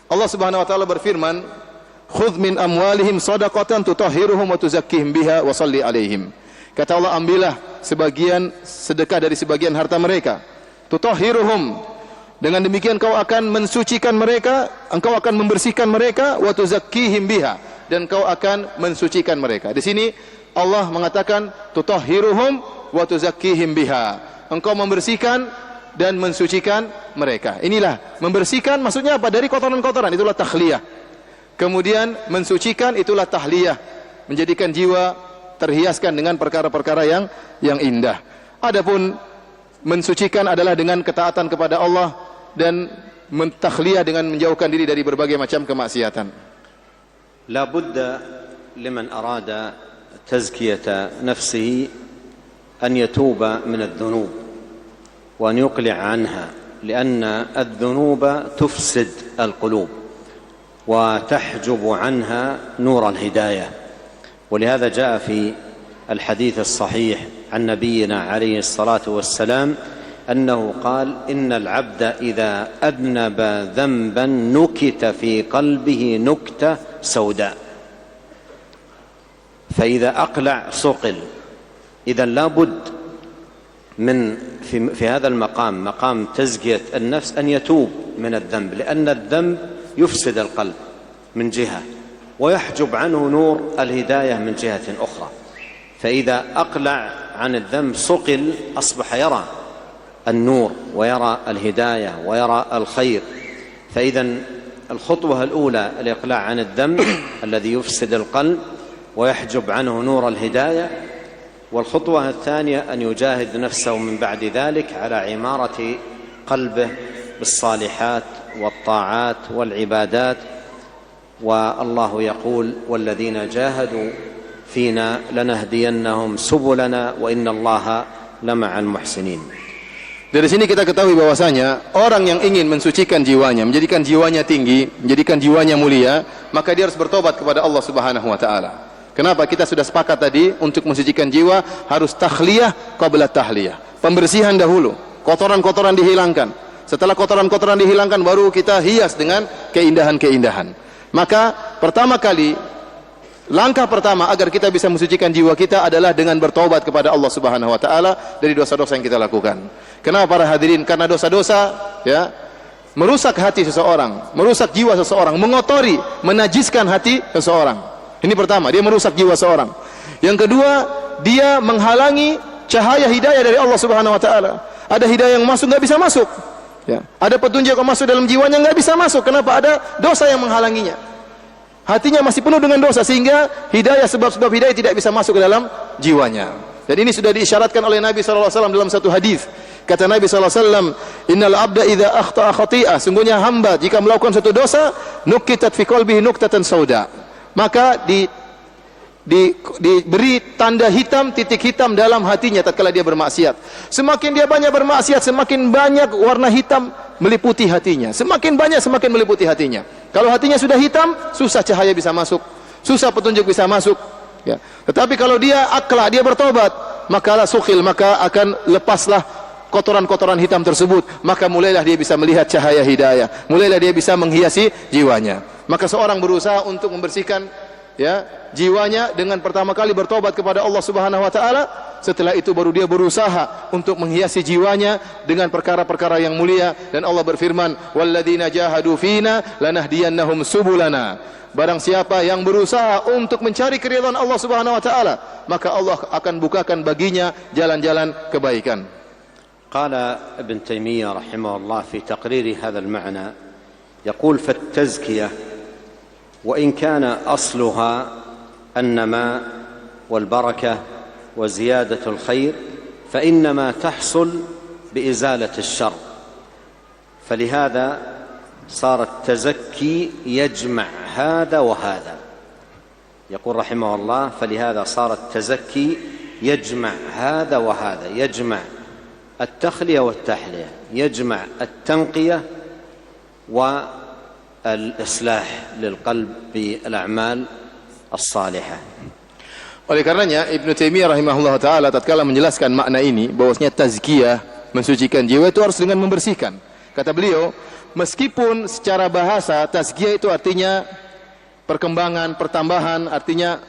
Allah Subhanahu wa taala berfirman, "Khudz min amwalihim shadaqatan tutahhiruhum wa tuzakkihim biha wa shalli 'alaihim." Kata Allah, ambillah sebagian sedekah dari sebagian harta mereka. Tutahhiruhum. Dengan demikian kau akan mensucikan mereka, engkau akan membersihkan mereka, wa tuzakkihim biha, dan kau akan mensucikan mereka. Di sini Allah mengatakan tutahhiruhum wa tuzakkihim biha. Engkau membersihkan dan mensucikan mereka. Inilah membersihkan maksudnya apa? Dari kotoran-kotoran, itulah takhliyah. Kemudian mensucikan itulah tahliyah, menjadikan jiwa terhiaskan dengan perkara-perkara yang indah. Adapun mensucikan adalah dengan ketaatan kepada Allah dan mentakhliyah dengan menjauhkan diri dari berbagai macam kemaksiatan. La budda liman arada tazkiyata nafsihi an yatuba min adh-dhunub wa an yuqli' anha lianna adh-dhunuba tufsid al-qulub wa tahjubu anha nur al-hidayah. ولهذا جاء في الحديث الصحيح عن نبينا عليه الصلاة والسلام أنه قال إن العبد إذا أذنب ذنبا نكت في قلبه نكتة سوداء فإذا أقلع صقل. إذا لابد من في هذا المقام، مقام تزكية النفس، أن يتوب من الذنب، لأن الذنب يفسد القلب من جهة ويحجب عنه نور الهداية من جهة أخرى. فإذا أقلع عن الذنب صقل، أصبح يرى النور ويرى الهداية ويرى الخير. فإذا الخطوة الأولى الإقلاع عن الذنب الذي يفسد القلب ويحجب عنه نور الهداية، والخطوة الثانية أن يجاهد نفسه من بعد ذلك على عمارة قلبه بالصالحات والطاعات والعبادات. والله يقول والذين جاهدوا فينا لنهدينهم سبلنا وإن الله لمع المحسنين. Dari sini kita ketahui bahwasanya orang yang ingin mensucikan jiwanya, menjadikan jiwanya tinggi, menjadikan jiwanya mulia, maka dia harus bertobat kepada Allah Subhanahu wa taala. Kenapa? Kita sudah sepakat tadi untuk mensucikan jiwa harus takhliyah qabla tahliyah. Pembersihan dahulu, kotoran-kotoran dihilangkan. Setelah kotoran-kotoran dihilangkan baru kita hias dengan keindahan-keindahan. Maka pertama kali, langkah pertama agar kita bisa mensucikan jiwa kita adalah dengan bertobat kepada Allah Subhanahu wa taala dari dosa-dosa yang kita lakukan. Kenapa para hadirin? Karena dosa-dosa ya merusak hati seseorang, merusak jiwa seseorang, mengotori, menajiskan hati seseorang. Ini pertama, dia merusak jiwa seorang. Yang kedua, dia menghalangi cahaya hidayah dari Allah Subhanahu wa taala. Ada hidayah yang masuk, enggak bisa masuk. Ya. Ada petunjuk yang masuk dalam jiwanya, enggak bisa masuk. Kenapa? Ada dosa yang menghalanginya. Hatinya masih penuh dengan dosa sehingga hidayah, sebab-sebab hidayah tidak bisa masuk ke dalam jiwanya. Dan ini sudah diisyaratkan oleh Nabi SAW dalam satu hadis. Kata Nabi SAW, "Innal abda idza akhta'a khati'ah." Sungguhnya hamba jika melakukan satu dosa, nukitat fi qalbihi nuktatan sauda. Maka diberi tanda hitam, titik hitam dalam hatinya tatkala dia bermaksiat. Semakin dia banyak bermaksiat, semakin banyak warna hitam meliputi hatinya. Semakin banyak, semakin meliputi hatinya. Kalau hatinya sudah hitam, susah cahaya bisa masuk, susah petunjuk bisa masuk. Ya. Tetapi kalau dia akla, dia bertobat, maka sukhil, maka akan lepaslah kotoran-kotoran hitam tersebut. Maka mulailah dia bisa melihat cahaya hidayah, mulailah dia bisa menghiasi jiwanya. Maka seorang berusaha untuk membersihkan ya jiwanya dengan pertama kali bertobat kepada Allah Subhanahu wa taala. Setelah itu baru dia berusaha untuk menghiasi jiwanya dengan perkara-perkara yang mulia. Dan Allah berfirman, "Walladzina jahadu fina lanahdiyannahum subulana." Barang siapa yang berusaha untuk mencari keridhaan Allah Subhanahu wa taala, maka Allah akan bukakan baginya jalan-jalan kebaikan. Qala Ibn Taymiyah rahimahullah fi taqriri hadha al-ma'na, yaqul fa at-tazkiyah وإن كان أصلها النماء والبركة وزيادة الخير، فإنما تحصل بإزالة الشر. فلهذا صار التزكي يجمع هذا وهذا. يقول رحمه الله: فلهذا صار التزكي يجمع هذا وهذا، يجمع التخلية والتحلية، يجمع التنقية والإصلاح للقلب بالأعمال الصالحة. Oleh karenanya Ibnu Taimiyah rahimahullah taala tatkala menjelaskan makna ini bahwasanya tazkiyah, mensucikan jiwa, itu harus dengan membersihkan. Kata beliau, meskipun secara bahasa tazkiyah itu artinya perkembangan, pertambahan, artinya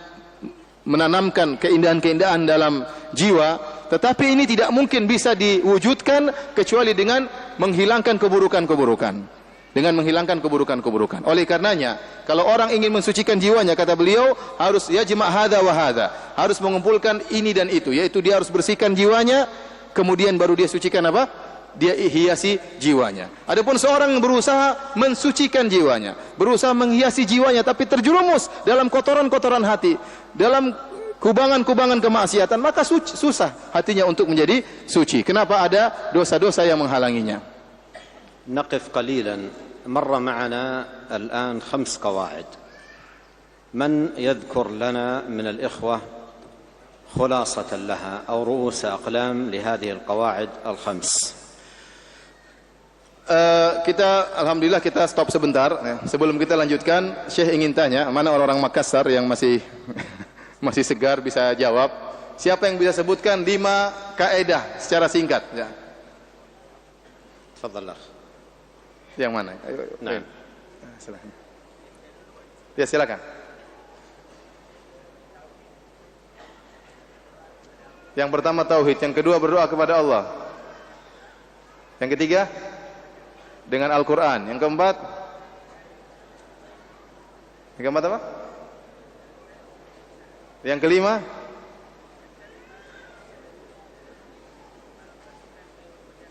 menanamkan keindahan-keindahan dalam jiwa, tetapi ini tidak mungkin bisa diwujudkan kecuali dengan menghilangkan keburukan-keburukan. Dengan menghilangkan keburukan-keburukan. Oleh karenanya, kalau orang ingin mensucikan jiwanya, kata beliau, harus yajma' hadza wa hadza. Harus mengumpulkan ini dan itu, yaitu dia harus bersihkan jiwanya, kemudian baru dia sucikan apa? Dia hiasi jiwanya. Adapun seorang yang berusaha mensucikan jiwanya, berusaha menghiasi jiwanya, tapi terjerumus dalam kotoran-kotoran hati, dalam kubangan-kubangan kemaksiatan, maka susah hatinya untuk menjadi suci. Kenapa? Ada dosa-dosa yang menghalanginya. نقف قليلا. مر معنا الآن 5 قواعد. من يذكر لنا من الإخوة خلاصة لها أو رؤوس أقلام لهذه القواعد ال5؟ Kita alhamdulillah kita stop sebentar. Sebelum kita lanjutkan, Syekh ingin tanya, mana orang-orang Makassar yang masih segar bisa jawab? Siapa yang bisa sebutkan 5 kaidah secara singkat? Ya. Tafadhal. Yang mana? Nah. Silakan. Ya, silakan. Yang pertama tauhid, yang kedua berdoa kepada Allah. Yang ketiga dengan Al-Qur'an, yang keempat apa? Yang kelima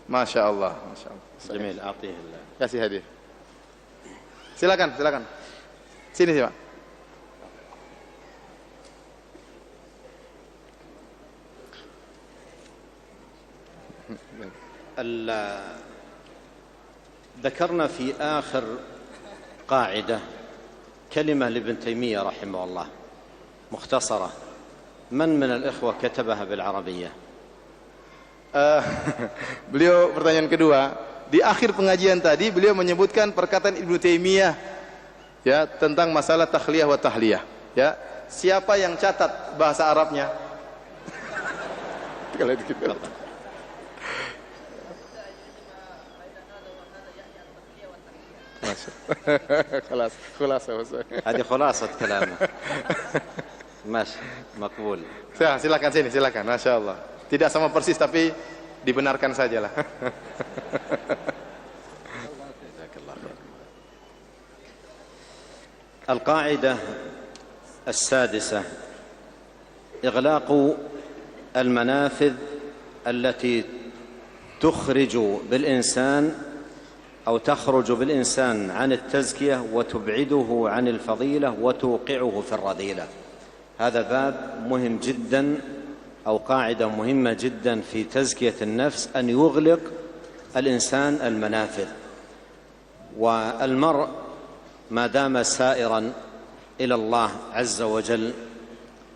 Masya Allah, Masya Allah. Jamil, a'tihillah. Kasih hadiah. Silakan. Sini sih, Pak. ذكرنا في آخر قاعدة كلمة لابن تيمية رحمه الله مختصرة. من الإخوة كتبها بالعربية؟ Beliau pertanyaan kedua, di akhir pengajian tadi beliau menyebutkan perkataan Ibnu Taimiyah ya tentang masalah takhliyah wa tahliyah. Ya, siapa yang catat bahasa Arabnya? Kalau gitu. خلاص هذه خلاصة كلامه. ماشي مقبول. Silakan sini, silakan. Masya Allah. Tidak sama persis tapi dibenarkan sajalah. القاعدة السادسة: إغلاق المنافذ التي تخرج بالإنسان أو تخرج بالإنسان عن التزكية وتبعده عن الفضيلة وتوقعه في الرذيلة. هذا باب مهم جدا أو قاعدة مهمة جدا في تزكية النفس، أن يغلق الإنسان المنافذ. والمرء ما دام سائرا إلى الله عز وجل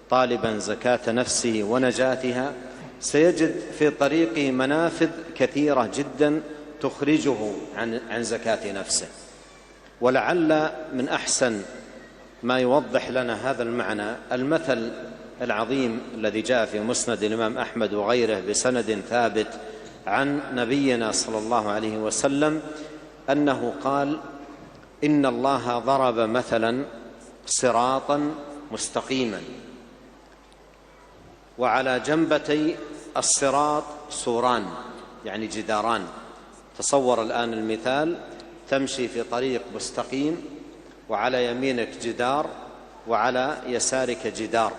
طالبا زكاة نفسه ونجاتها، سيجد في طريقه منافذ كثيرة جدا تخرجه عن زكاة نفسه. ولعل من أحسن ما يوضح لنا هذا المعنى المثل العظيم الذي جاء في مسند الإمام أحمد وغيره بسند ثابت عن نبينا صلى الله عليه وسلم أنه قال: إن الله ضرب مثلا صراطا مستقيما وعلى جنبتي الصراط سوران، يعني جداران. تصور الآن المثال: تمشي في طريق مستقيم وعلى يمينك جدار وعلى يسارك جدار.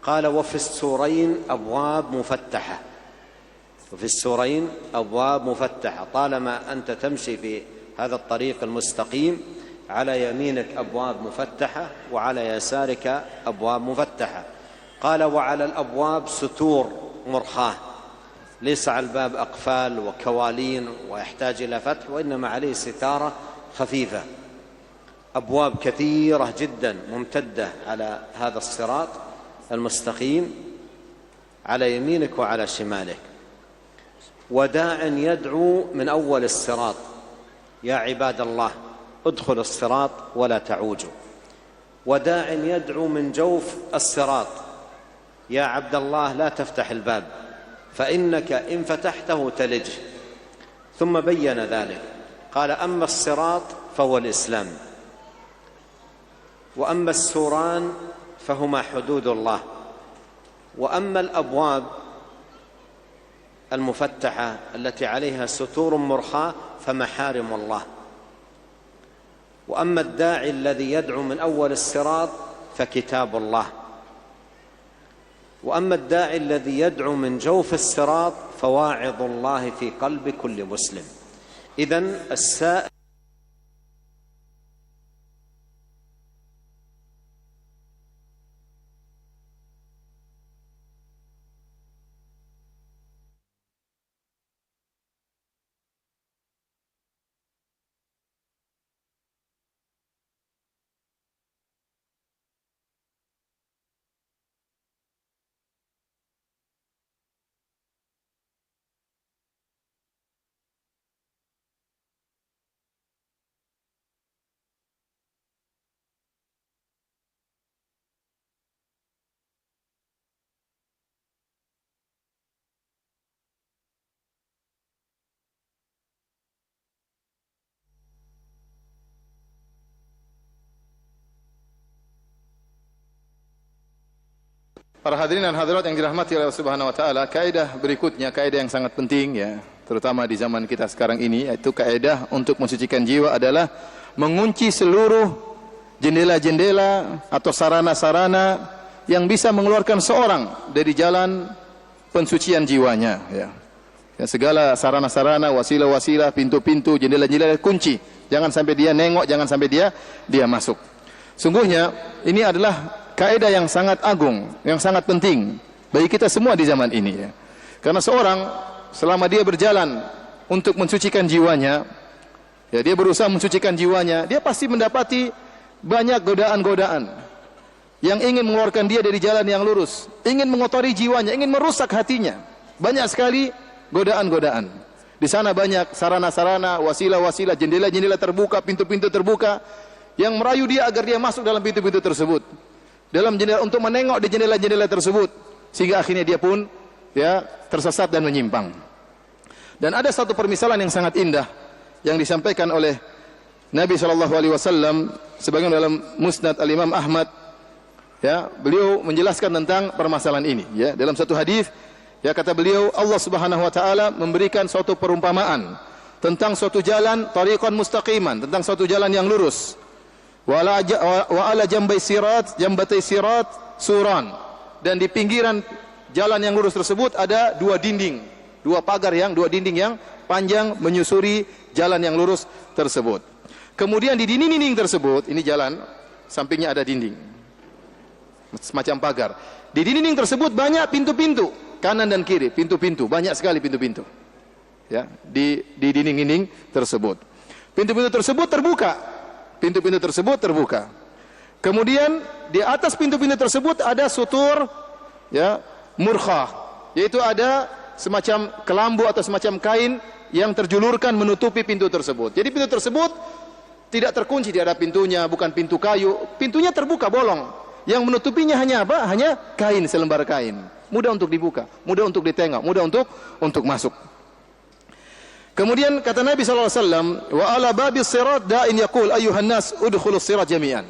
قال: وفي السورين أبواب مفتحة، وفي السورين أبواب مفتحة. طالما أنت تمشي في هذا الطريق المستقيم على يمينك أبواب مفتحة وعلى يسارك أبواب مفتحة. قال وعلى الأبواب ستور مرخاة، ليس على الباب أقفال وكوالين ويحتاج إلى فتح، وإنما عليه ستارة خفيفة. أبواب كثيرة جدا ممتدة على هذا الصراط المستقيم على يمينك وعلى شمالك. وداع يدعو من أول الصراط: يا عباد الله ادخلوا الصراط ولا تعوجوا. وداع يدعو من جوف الصراط: يا عبد الله لا تفتح الباب فإنك إن فتحته تلجه. ثم بين ذلك، قال: أما الصراط فهو الإسلام، وأما السوران فهما حدود الله، وأما الأبواب المفتحة التي عليها ستور مرخاة فمحارم الله، وأما الداعي الذي يدعو من أول الصراط فكتاب الله، وأما الداعي الذي يدعو من جوف الصراط فواعظ الله في قلب كل مسلم. إذن السائل Para hadirin dan hadirat yang dirahmati oleh Allah Subhanahu wa taala, kaidah berikutnya kaidah yang sangat penting ya, terutama di zaman kita sekarang ini, yaitu kaidah untuk mensucikan jiwa adalah mengunci seluruh jendela-jendela atau sarana-sarana yang bisa mengeluarkan seorang dari jalan pensucian jiwanya ya. Ya, segala sarana-sarana, wasilah-wasilah, pintu-pintu, jendela-jendela kunci. Jangan sampai dia nengok, jangan sampai dia masuk. Sungguhnya ini adalah kaidah yang sangat agung, yang sangat penting bagi kita semua di zaman ini ya. Karena seorang selama dia berjalan untuk mensucikan jiwanya, ya dia berusaha mensucikan jiwanya, dia pasti mendapati banyak godaan-godaan yang ingin mengeluarkan dia dari jalan yang lurus, ingin mengotori jiwanya, ingin merusak hatinya. Banyak sekali godaan-godaan. Di sana banyak sarana-sarana, wasilah-wasilah, jendela-jendela terbuka, pintu-pintu terbuka yang merayu dia agar dia masuk dalam pintu-pintu tersebut. Dalam jendela, untuk menengok di jendela-jendela tersebut, sehingga akhirnya dia pun ya tersesat dan menyimpang. Dan ada satu permisalan yang sangat indah yang disampaikan oleh Nabi SAW sebagaimana dalam Musnad Al-Imam Ahmad ya, beliau menjelaskan tentang permasalahan ini ya. Dalam satu hadis ya, kata beliau, Allah Subhanahu wa taala memberikan suatu perumpamaan tentang suatu jalan tariqan mustaqiman, tentang suatu jalan yang lurus. Wa ala jambai sirat, jambatai sirat suran, dan di pinggiran jalan yang lurus tersebut ada dua dinding, dua dinding yang panjang menyusuri jalan yang lurus tersebut. Kemudian di dinding-dinding tersebut, ini jalan, sampingnya ada dinding, semacam pagar. Di dinding tersebut banyak pintu-pintu, kanan dan kiri, pintu-pintu, banyak sekali pintu-pintu. Ya, di dinding-dinding tersebut. Pintu-pintu tersebut terbuka. Pintu-pintu tersebut terbuka. Kemudian di atas pintu-pintu tersebut ada sutur ya, murkhah, yaitu ada semacam kelambu atau semacam kain yang terjulurkan menutupi pintu tersebut. Jadi pintu tersebut tidak terkunci, tidak ada pintunya, bukan pintu kayu. Pintunya terbuka bolong. Yang menutupinya hanya apa? Hanya kain, selembar kain. Mudah untuk dibuka, mudah untuk ditengok, mudah untuk masuk. Kemudian kata Nabi SAW, wa ala babis sirat da'in yaqul ayyuhan nas udkhulus sirat jami'an.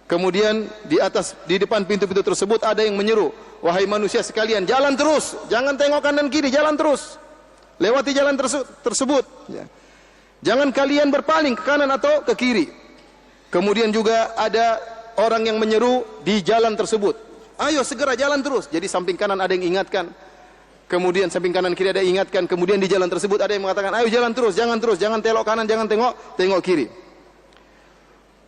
Kemudian di depan pintu-pintu tersebut ada yang menyeru, wahai manusia sekalian, jalan terus, jangan tengok kanan kiri, jalan terus. Lewati jalan tersebut. Ya. Jangan kalian berpaling ke kanan atau ke kiri. Kemudian juga ada orang yang menyeru di jalan tersebut, ayo segera jalan terus. Jadi samping kanan ada yang ingatkan, kemudian samping kanan kiri ada yang ingatkan, kemudian di jalan tersebut ada yang mengatakan, ayo jalan terus, jangan telok kanan, jangan tengok kiri.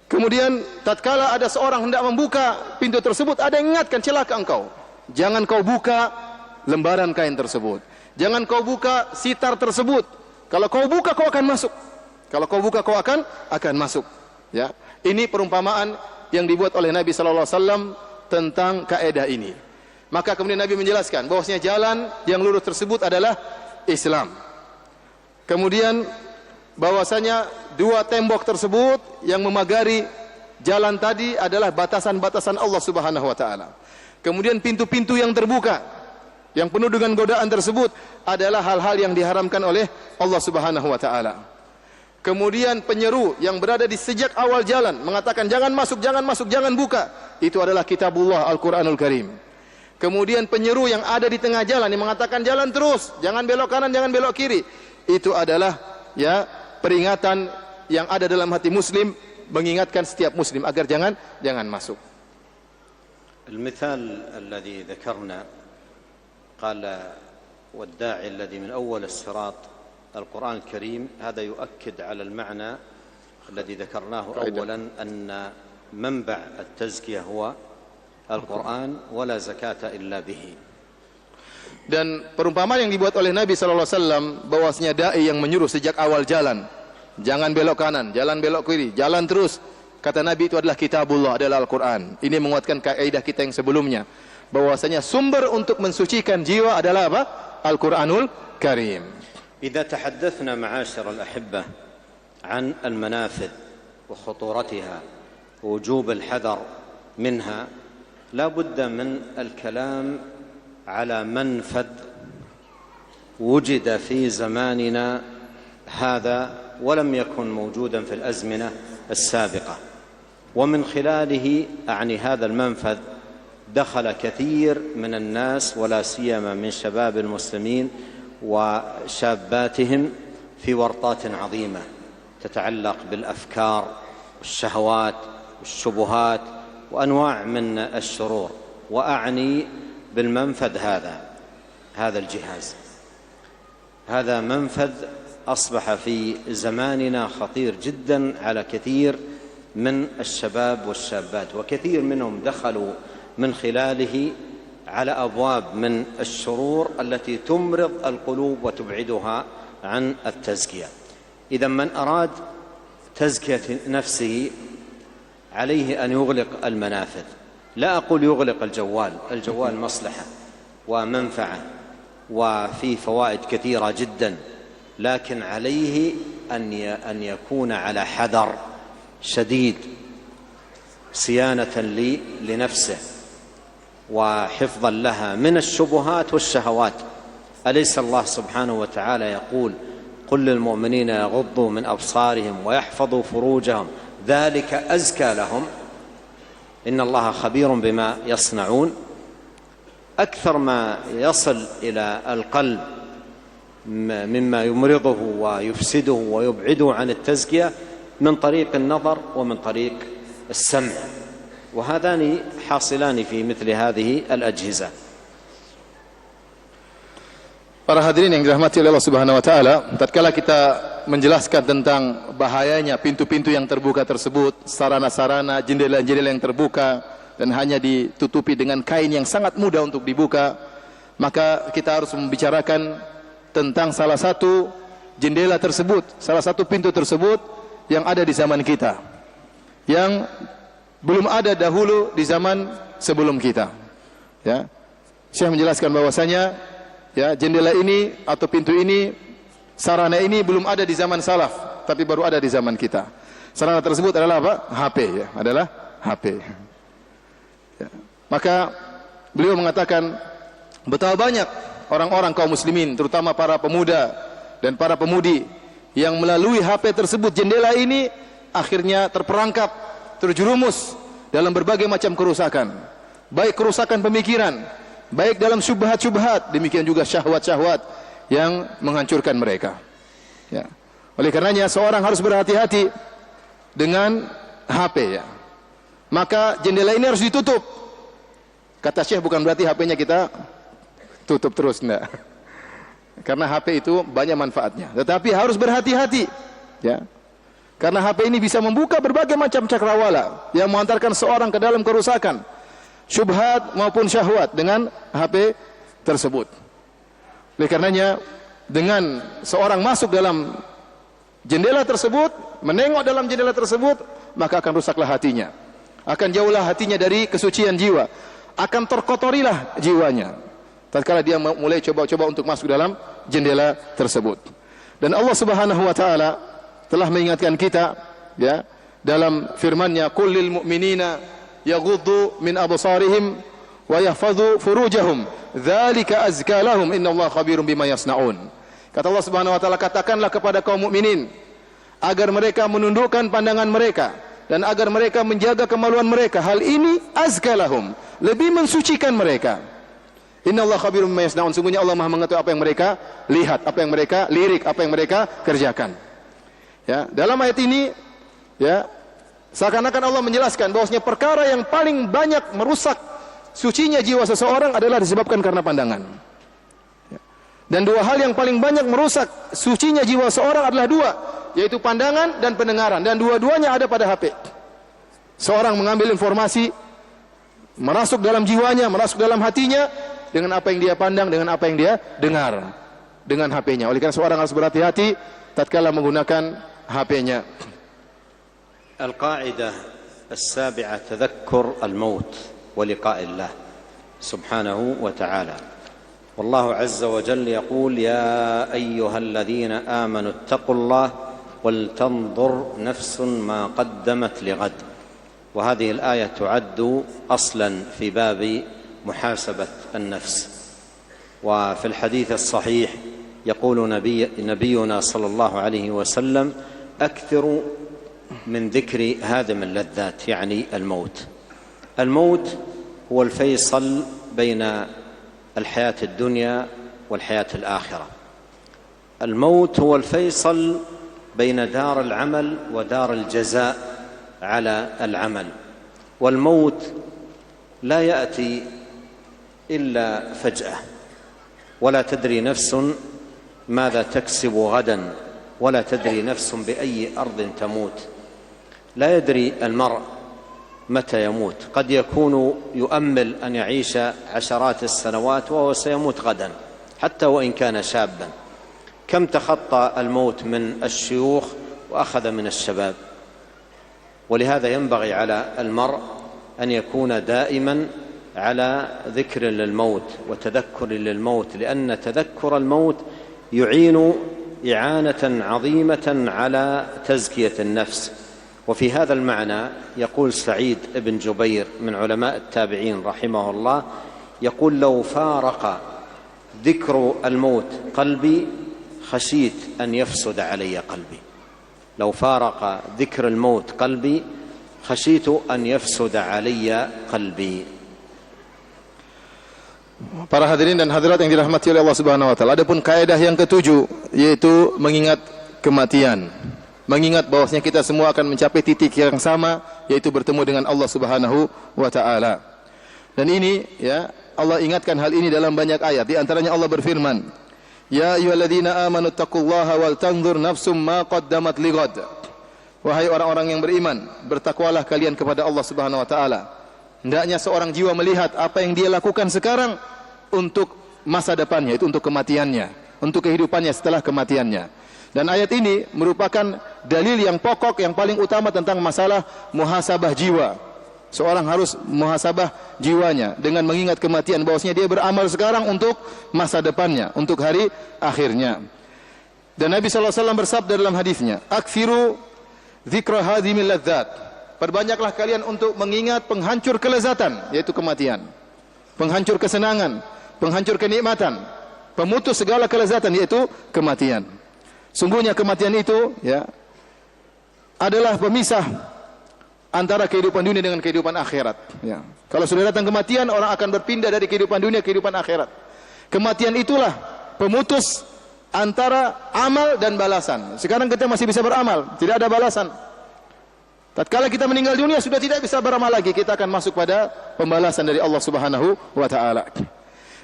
Kemudian tatkala ada seorang hendak membuka pintu tersebut, ada yang ingatkan, celaka engkau. Jangan kau buka lembaran kain tersebut. Jangan kau buka sitar tersebut. Kalau kau buka kau akan masuk. Kalau kau buka kau akan masuk. Ya. Ini perumpamaan yang dibuat oleh Nabi sallallahu alaihi wasallam tentang kaidah ini. Maka kemudian Nabi menjelaskan bahwasanya jalan yang lurus tersebut adalah Islam. Kemudian bahwasanya dua tembok tersebut yang memagari jalan tadi adalah batasan-batasan Allah Subhanahu wa taala. Kemudian pintu-pintu yang terbuka yang penuh dengan godaan tersebut adalah hal-hal yang diharamkan oleh Allah Subhanahu wa taala. Kemudian penyeru yang berada di sejak awal jalan mengatakan jangan masuk, jangan masuk, jangan buka. Itu adalah kitabullah Al-Qur'anul Karim. Kemudian penyeru yang ada di tengah jalan yang mengatakan jalan terus, jangan belok kanan, jangan belok kiri. Itu adalah ya peringatan yang ada dalam hati muslim, mengingatkan setiap muslim agar jangan masuk. المثال الذي ذكرنا قال والداعي الذي من أول الصراط القرآن الكريم هذا يؤكد على المعنى الذي ذكرناه أولا أن منبع التزكية هو القرآن ولا زكاة إلا به. Dan perumpamaan yang dibuat oleh Nabi sallallahu alaihi wasallam bahwasanya dai yang menyuruh sejak awal jalan, jangan belok kanan, jalan belok kiri, jalan terus. Kata Nabi itu adalah kitabullah, adalah Al-Qur'an. Ini menguatkan kaidah kita yang sebelumnya bahwasanya sumber untuk mensucikan jiwa adalah apa? Al-Qur'anul Karim. إذا تحدثنا معاشر الأحبة عن المنافذ وخطورتها ووجوب الحذر منها لا بد من الكلام على منفذ وجد في زماننا هذا ولم يكن موجودا في الأزمنة السابقة، ومن خلاله أعني هذا المنفذ دخل كثير من الناس ولا سيما من شباب المسلمين وشاباتهم في ورطات عظيمة تتعلق بالأفكار والشهوات والشبهات وأنواع من الشرور. وأعني بالمنفذ هذا الجهاز، هذا منفذ أصبح في زماننا خطير جدا على كثير من الشباب والشابات، وكثير منهم دخلوا من خلاله على أبواب من الشرور التي تمرض القلوب وتبعدها عن التزكية. إذا من أراد تزكية نفسه عليه أن يغلق المنافذ. لا أقول يغلق الجوال مصلحة ومنفعة وفيه فوائد كثيرة جدا، لكن عليه أن يكون على حذر شديد صيانة لنفسه وحفظا لها من الشبهات والشهوات. أليس الله سبحانه وتعالى يقول قل للمؤمنين يغضوا من أبصارهم ويحفظوا فروجهم ذلك أزكى لهم إن الله خبير بما يصنعون. أكثر ما يصل إلى القلب مما يمرضه ويفسده ويبعده عن التزكية من طريق النظر ومن طريق السمع، وهذان حاصلان في مثل هذه الأجهزة. Para hadirin yang dirahmati oleh Allah Subhanahu wa taala, tatkala kita menjelaskan tentang bahayanya pintu-pintu yang terbuka tersebut, sarana-sarana, jendela-jendela yang terbuka dan hanya ditutupi dengan kain yang sangat mudah untuk dibuka, maka kita harus membicarakan tentang salah satu jendela tersebut, salah satu pintu tersebut yang ada di zaman kita, yang belum ada dahulu di zaman sebelum kita. Ya, Syekh menjelaskan bahwasanya ya jendela ini atau pintu ini, sarana ini belum ada di zaman salaf, tapi baru ada di zaman kita. Sarana tersebut adalah apa? HP, ya, adalah HP. Ya. Maka beliau mengatakan betapa banyak orang-orang kaum muslimin, terutama para pemuda dan para pemudi yang melalui HP tersebut, jendela ini, akhirnya terperangkap, terjerumus dalam berbagai macam kerusakan, baik kerusakan pemikiran, baik dalam syubhat-syubhat, demikian juga syahwat-syahwat yang menghancurkan mereka. Ya. Oleh karenanya seorang harus berhati-hati dengan HP. Ya. Maka jendela ini harus ditutup. Kata Syekh bukan berarti HP-nya kita tutup terus, enggak. Karena HP itu banyak manfaatnya. Tetapi harus berhati-hati. Ya. Karena HP ini bisa membuka berbagai macam cakrawala yang mengantarkan seorang ke dalam kerusakan, syubhat maupun syahwat dengan HP tersebut. Oleh karenanya, dengan seorang masuk dalam jendela tersebut, menengok dalam jendela tersebut, maka akan rusaklah hatinya. Akan jauhlah hatinya dari kesucian jiwa. Akan terkotorilah jiwanya tatkala dia mulai coba-coba untuk masuk dalam jendela tersebut. Dan Allah Subhanahu wa taala telah mengingatkan kita, ya, dalam firman-Nya, "Qul lil mu'minina yaghuddu min absarihim wa yahfazu furujahum, dzalika azka lahum, innallaha khabirum bima yasnaun." Kata Allah Subhanahu wa taala, katakanlah kepada kaum mukminin agar mereka menundukkan pandangan mereka dan agar mereka menjaga kemaluan mereka. Hal ini azka lahum, lebih mensucikan mereka. Innallaha khabirum bima yasnaun. Sungguhnya Allah Maha mengetahui apa yang mereka lihat, apa yang mereka lirik, apa yang mereka kerjakan. Ya, dalam ayat ini, ya, seakan-akan Allah menjelaskan bahwasanya perkara yang paling banyak merusak sucinya jiwa seseorang adalah disebabkan karena pandangan. Ya. Dan dua hal yang paling banyak merusak sucinya jiwa seorang adalah dua, yaitu pandangan dan pendengaran, dan dua-duanya ada pada HP. Seorang mengambil informasi, merasuk dalam jiwanya, merasuk dalam hatinya dengan apa yang dia pandang, dengan apa yang dia dengar dengan HP-nya. Oleh karena seorang harus berhati-hati tatkala menggunakan HP-nya. القاعدة السابعة تذكر الموت ولقاء الله سبحانه وتعالى. والله عز وجل يقول: يا أيها الذين آمنوا اتقوا الله ولتنظر نفس ما قدمت لغد. وهذه الآية تعد أصلا في باب محاسبة النفس. وفي الحديث الصحيح يقول نبينا صلى الله عليه وسلم: أكثر من ذكر هادم اللذات، يعني الموت. الموت هو الفيصل بين الحياة الدنيا والحياة الآخرة. الموت هو الفيصل بين دار العمل ودار الجزاء على العمل. والموت لا يأتي إلا فجأة، ولا تدري نفس ماذا تكسب غدا، ولا تدري نفس بأي أرض تموت. لا يدري المرء متى يموت. قد يكون يؤمل أن يعيش عشرات السنوات وهو سيموت غدا، حتى وإن كان شابا. كم تخطى الموت من الشيوخ وأخذ من الشباب. ولهذا ينبغي على المرء أن يكون دائما على ذكر للموت وتذكر للموت، لأن تذكر الموت يعين إعانة عظيمة على تزكية النفس. وفي هذا المعنى يقول سعيد بن جبير من علماء التابعين رحمه الله، يقول: لو فارق ذكر الموت قلبي خشيت أن يفسد علي قلبي. لو فارق ذكر الموت قلبي خشيت أن يفسد علي قلبي. Para hadirin dan hadirat yang dirahmati oleh Allah Subhanahu wa taala, adapun kaidah yang ketujuh yaitu mengingat kematian. Mengingat bahwasanya kita semua akan mencapai titik yang sama, yaitu bertemu dengan Allah Subhanahu wa taala. Dan ini, ya, Allah ingatkan hal ini dalam banyak ayat. Di antaranya Allah berfirman, "Ya ayyuhalladzina amanu taqullaha wal tanzur nafsum ma qaddamat lighad." Wahai orang-orang yang beriman, bertakwalah kalian kepada Allah Subhanahu wa taala. Hendaknya seorang jiwa melihat apa yang dia lakukan sekarang untuk masa depannya, itu untuk kematiannya, untuk kehidupannya setelah kematiannya. Dan ayat ini merupakan dalil yang pokok, yang paling utama tentang masalah muhasabah jiwa. Seorang harus muhasabah jiwanya dengan mengingat kematian, bahwasanya dia beramal sekarang untuk masa depannya, untuk hari akhirnya. Dan Nabi SAW bersabda dalam hadisnya, "Aktsiru dzikra hadhimil ladzat." Perbanyaklah kalian untuk mengingat penghancur kelezatan, yaitu kematian. Penghancur kesenangan, penghancur kenikmatan, pemutus segala kelezatan, yaitu kematian. Sungguhnya kematian itu, ya, adalah pemisah antara kehidupan dunia dengan kehidupan akhirat. Ya. Kalau sudah datang kematian, orang akan berpindah dari kehidupan dunia ke kehidupan akhirat. Kematian itulah pemutus antara amal dan balasan. Sekarang kita masih bisa beramal, tidak ada balasan. Tatkala kita meninggal dunia sudah tidak bisa beramal lagi, kita akan masuk pada pembalasan dari Allah Subhanahu wa taala.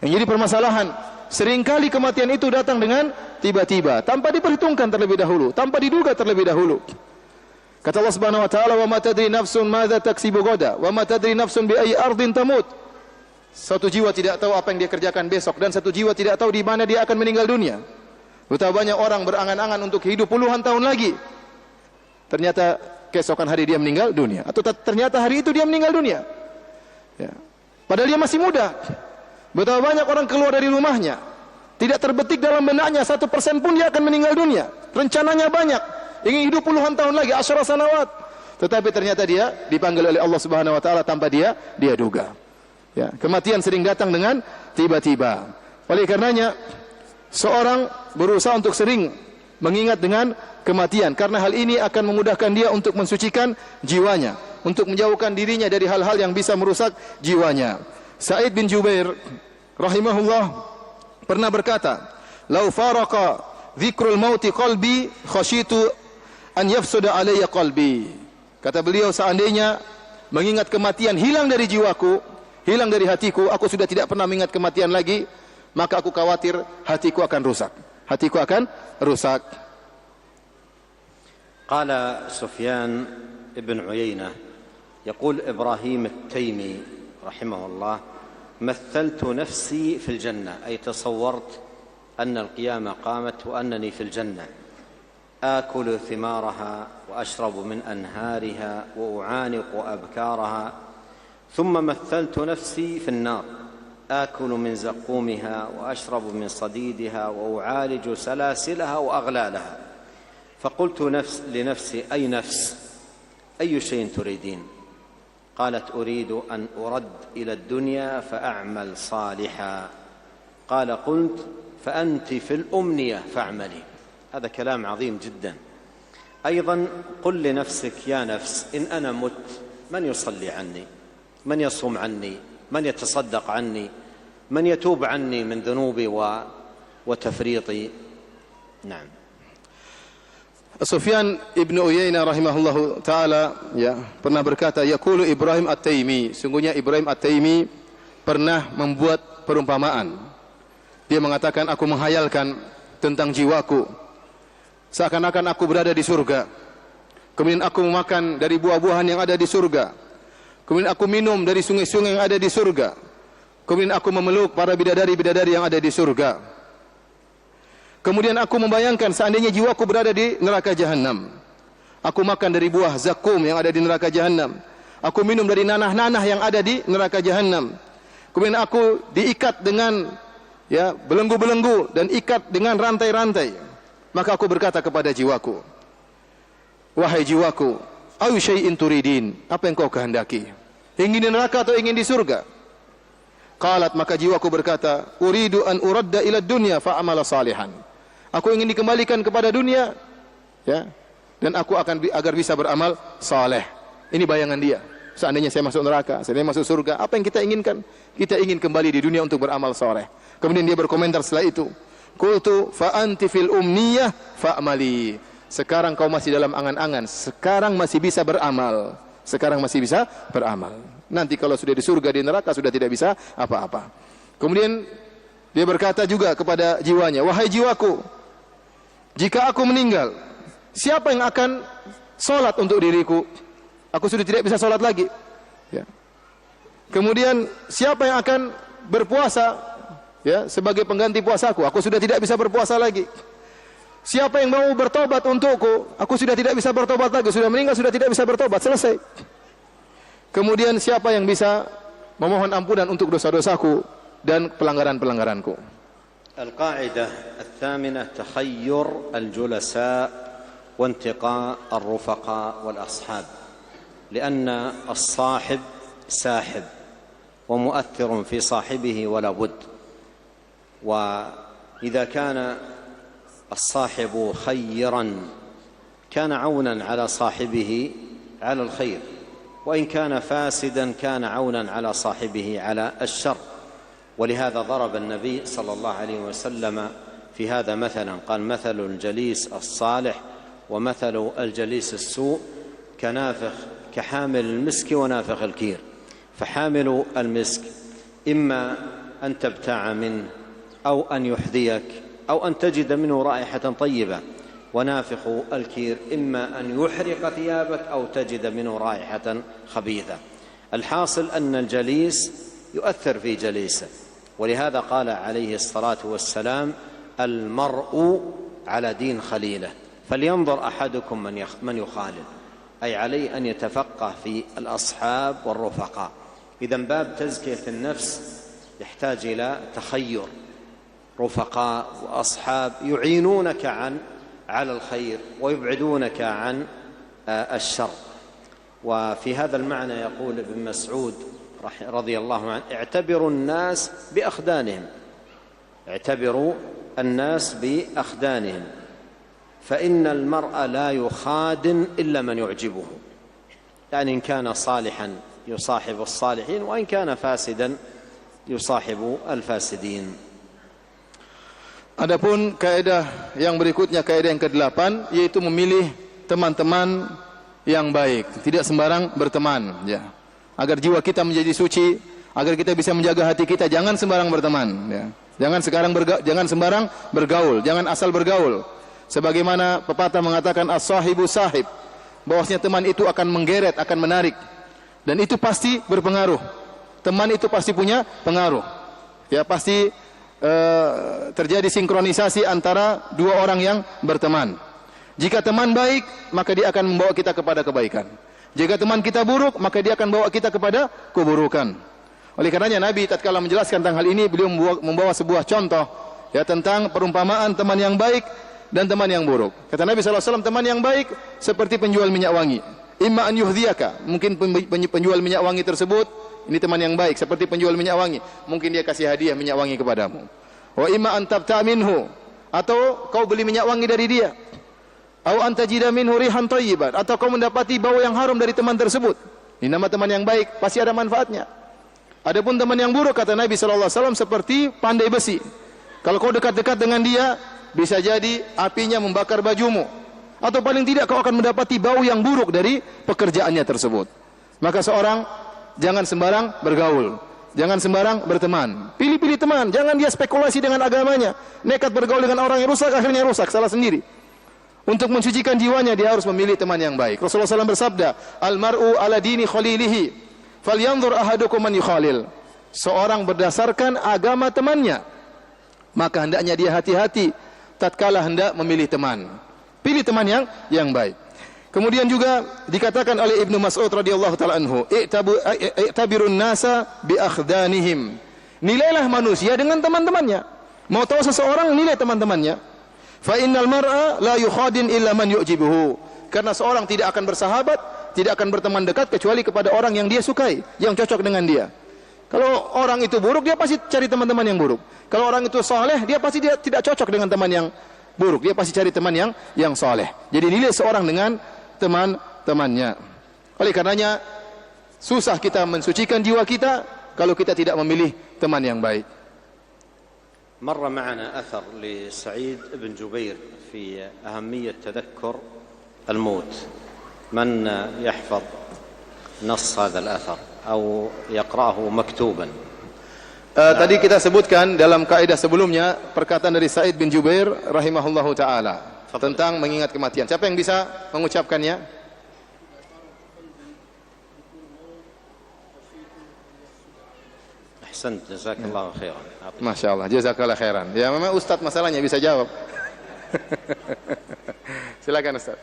Yang jadi permasalahan, seringkali kematian itu datang dengan tiba-tiba, tanpa diperhitungkan terlebih dahulu, tanpa diduga terlebih dahulu. Kata Allah Subhanahu wa taala, "Wa ma tadri nafsun madza taksibu ghadan, wa ma tadri nafsun bi ayyi ardin tamut." Satu jiwa tidak tahu apa yang dia kerjakan besok, dan satu jiwa tidak tahu di mana dia akan meninggal dunia. Betapa banyak orang berangan-angan untuk hidup puluhan tahun lagi. Ternyata keesokan hari dia meninggal dunia, atau ternyata hari itu dia meninggal dunia. Ya. Padahal dia masih muda. Betapa banyak orang keluar dari rumahnya, tidak terbetik dalam benaknya 1% pun dia akan meninggal dunia. Rencananya banyak, ingin hidup puluhan tahun lagi, asyara sanawat. Tetapi ternyata dia dipanggil oleh Allah Subhanahu wa taala tanpa dia duga. Ya, kematian sering datang dengan tiba-tiba. Oleh karenanya seorang berusaha untuk sering mengingat dengan kematian, karena hal ini akan memudahkan dia untuk mensucikan jiwanya, untuk menjauhkan dirinya dari hal-hal yang bisa merusak jiwanya. Sa'id bin Jubair rahimahullah pernah berkata, "Lau faraqa dzikrul mauti qalbi khasyitu an yafsuda alayya qalbi." Kata beliau, seandainya mengingat kematian hilang dari jiwaku, hilang dari hatiku, aku sudah tidak pernah mengingat kematian lagi, maka aku khawatir hatiku akan rusak. Hatiku akan rusak. قال سفيان بن عيينة يقول إبراهيم التيمي رحمه الله: مثلت نفسي في الجنة، أي تصورت أن القيامة قامت وأنني في الجنة آكل ثمارها وأشرب من أنهارها وأعانق أبكارها، ثم مثلت نفسي في النار آكل من زقومها وأشرب من صديدها وأعالج سلاسلها وأغلالها، فقلت لنفسي: أي نفس، أي شيء تريدين؟ قالت: أريد أن أرد إلى الدنيا فأعمل صالحا. قال: قلت: فأنت في الأمنية فاعملي. هذا كلام عظيم جدا. أيضا قل لنفسك: يا نفس، إن أنا مت من يصلي عني؟ من يصوم عني؟ من يتصدق عني؟ من يتوب عني من ذنوبي وتفريطي؟ نعم. Sufyan ibn Uyainah rahimahullahu ta'ala pernah berkata, yaqulu Ibrahim At-Taimi, sungguhnya Ibrahim At-Taimi pernah membuat perumpamaan. Dia mengatakan, aku menghayalkan tentang jiwaku seakan-akan aku berada di surga, kemudian aku memakan dari buah-buahan yang ada di surga, kemudian aku minum dari sungai-sungai yang ada di surga, kemudian aku memeluk para bidadari-bidadari yang ada di surga. Kemudian aku membayangkan seandainya jiwaku berada di neraka jahanam. Aku makan dari buah zakum yang ada di neraka jahanam. Aku minum dari nanah-nanah yang ada di neraka jahanam. Kemudian aku diikat dengan belenggu-belenggu dan ikat dengan rantai-rantai. Maka aku berkata kepada jiwaku, wahai jiwaku, ayu syai'in turidin, apa yang kau kehendaki? Ingin di neraka atau ingin di surga? Qalat, maka jiwaku berkata, uridu an uradda ila dunya fa'amala salihan. Aku ingin dikembalikan kepada dunia, dan aku akan agar bisa beramal saleh. Ini bayangan dia. Seandainya saya masuk neraka, seandainya masuk surga, apa yang kita inginkan? Kita ingin kembali di dunia untuk beramal saleh. Kemudian dia berkomentar setelah itu, qultu fa anti fil umniyah fa'mali. Sekarang kau masih dalam angan-angan, sekarang masih bisa beramal. Sekarang masih bisa beramal. Nanti kalau sudah di surga, di neraka sudah tidak bisa apa-apa. Kemudian dia berkata juga kepada jiwanya, wahai jiwaku, jika aku meninggal, siapa yang akan sholat untuk diriku? Aku sudah tidak bisa sholat lagi. Kemudian siapa yang akan berpuasa sebagai pengganti puasaku? Aku sudah tidak bisa berpuasa lagi. Siapa yang mau bertobat untukku? Aku sudah tidak bisa bertobat lagi. Sudah meninggal, sudah tidak bisa bertobat. Selesai. Kemudian siapa yang bisa memohon ampunan untuk dosa-dosaku dan pelanggaran-pelanggaranku? القاعدة الثامنة: تخير الجلساء وانتقاء الرفقاء والأصحاب، لأن الصاحب ساحب ومؤثر في صاحبه ولا بد. وإذا كان الصاحب خيرا كان عونا على صاحبه على الخير، وإن كان فاسدا كان عونا على صاحبه على الشر. ولهذا ضرب النبي صلى الله عليه وسلم في هذا مثلا، قال: مثل الجليس الصالح ومثل الجليس السوء كحامل المسك ونافخ الكير. فحامل المسك إما أن تبتاع منه أو أن يحذيك أو أن تجد منه رائحة طيبة، ونافخ الكير إما أن يحرق ثيابك أو تجد منه رائحة خبيثة. الحاصل أن الجليس يؤثر في جليسه، ولهذا قال عليه الصلاة والسلام: المرء على دين خليله، فلينظر أحدكم من يخالل، أي عليه أن يتفقه في الأصحاب والرفقاء. إذن باب تزكية النفس يحتاج إلى تخير، رفقاء وأصحاب يعينونك على الخير ويبعدونك عن الشر. وفي هذا المعنى يقول ابن مسعود رضي الله عنه: اعتبروا الناس بأخدانهم، اعتبروا الناس بأخدانهم، فإن المرء لا يخادن إلا من يعجبه. يعني إن كان صالحا يصاحب الصالحين، وإن كان فاسدا يصاحب الفاسدين. Adapun kaidah yang berikutnya, kaidah yang ke-8, yaitu memilih teman-teman yang baik, tidak sembarang berteman, ya. Agar jiwa kita menjadi suci, agar kita bisa menjaga hati kita, jangan sembarang berteman, ya. Jangan sembarang bergaul, jangan asal bergaul. Sebagaimana pepatah mengatakan as-sahibu sahib, bahwasanya teman itu akan menggeret, akan menarik, dan itu pasti berpengaruh. Teman itu pasti punya pengaruh, ya, pasti terjadi sinkronisasi antara dua orang yang berteman. Jika teman baik, maka dia akan membawa kita kepada kebaikan. Jika teman kita buruk, maka dia akan bawa kita kepada keburukan. Oleh karenanya Nabi tatkala menjelaskan tentang hal ini, beliau membawa sebuah contoh, ya, tentang perumpamaan teman yang baik dan teman yang buruk. Kata Nabi SAW, teman yang baik seperti penjual minyak wangi. Imma an yuhdiyaka, mungkin penjual minyak wangi tersebut, ini teman yang baik, seperti penjual minyak wangi, mungkin dia kasih hadiah minyak wangi kepadamu. Wa imma an tabta minhu, atau kau beli minyak wangi dari dia. Au anta jida minhu rihan thayyiban, atau kau mendapati bau yang harum dari teman tersebut. Ini nama teman yang baik, pasti ada manfaatnya. Adapun teman yang buruk, kata Nabi SAW, seperti pandai besi. Kalau kau dekat-dekat dengan dia, bisa jadi apinya membakar bajumu, atau paling tidak kau akan mendapati bau yang buruk dari pekerjaannya tersebut. Maka seorang jangan sembarang bergaul, jangan sembarang berteman. Pilih-pilih teman, jangan dia spekulasi dengan agamanya, nekat bergaul dengan orang yang rusak, akhirnya rusak, salah sendiri. Untuk mensucikan jiwanya, dia harus memilih teman yang baik. Rasulullah SAW bersabda, al-mar'u ala dini khalilihi, falyanzur ahadukum man yukhalil. Seorang berdasarkan agama temannya, maka hendaknya dia hati-hati tatkala hendak memilih teman. Pilih teman yang baik. Kemudian juga dikatakan oleh Ibnu Mas'ud radhiyallahu taala anhu, i'tabirun nasa bi akhdanihim. Nilailah manusia dengan teman-temannya. Mau tahu seseorang, nilai teman-temannya. Fa innal mar'a la yukhadin illa man yu'jibuhu. Karena seorang tidak akan bersahabat, tidak akan berteman dekat kecuali kepada orang yang dia sukai, yang cocok dengan dia. Kalau orang itu buruk, dia pasti cari teman-teman yang buruk. Kalau orang itu saleh, dia pasti tidak cocok dengan teman yang buruk. Dia pasti cari teman yang saleh. Jadi nilai seorang dengan teman-temannya. Oleh karenanya susah kita mensucikan jiwa kita kalau kita tidak memilih teman yang baik. مر معنا أثر لسعيد بن جبير في أهمية تذكر الموت. من يحفظ نص هذا الأثر أو يقرأه مكتوبا؟ Tadi kita sebutkan dalam kaidah sebelumnya perkataan dari Sa'id bin Jubair rahimahullahu taala tentang mengingat kematian. Siapa yang bisa mengucapkannya? Ahsant, jazakallahu khairan. Masya Allah, jazakallahu khairan. Ya memang Ustadz masalahnya bisa jawab. Silakan Ustadz.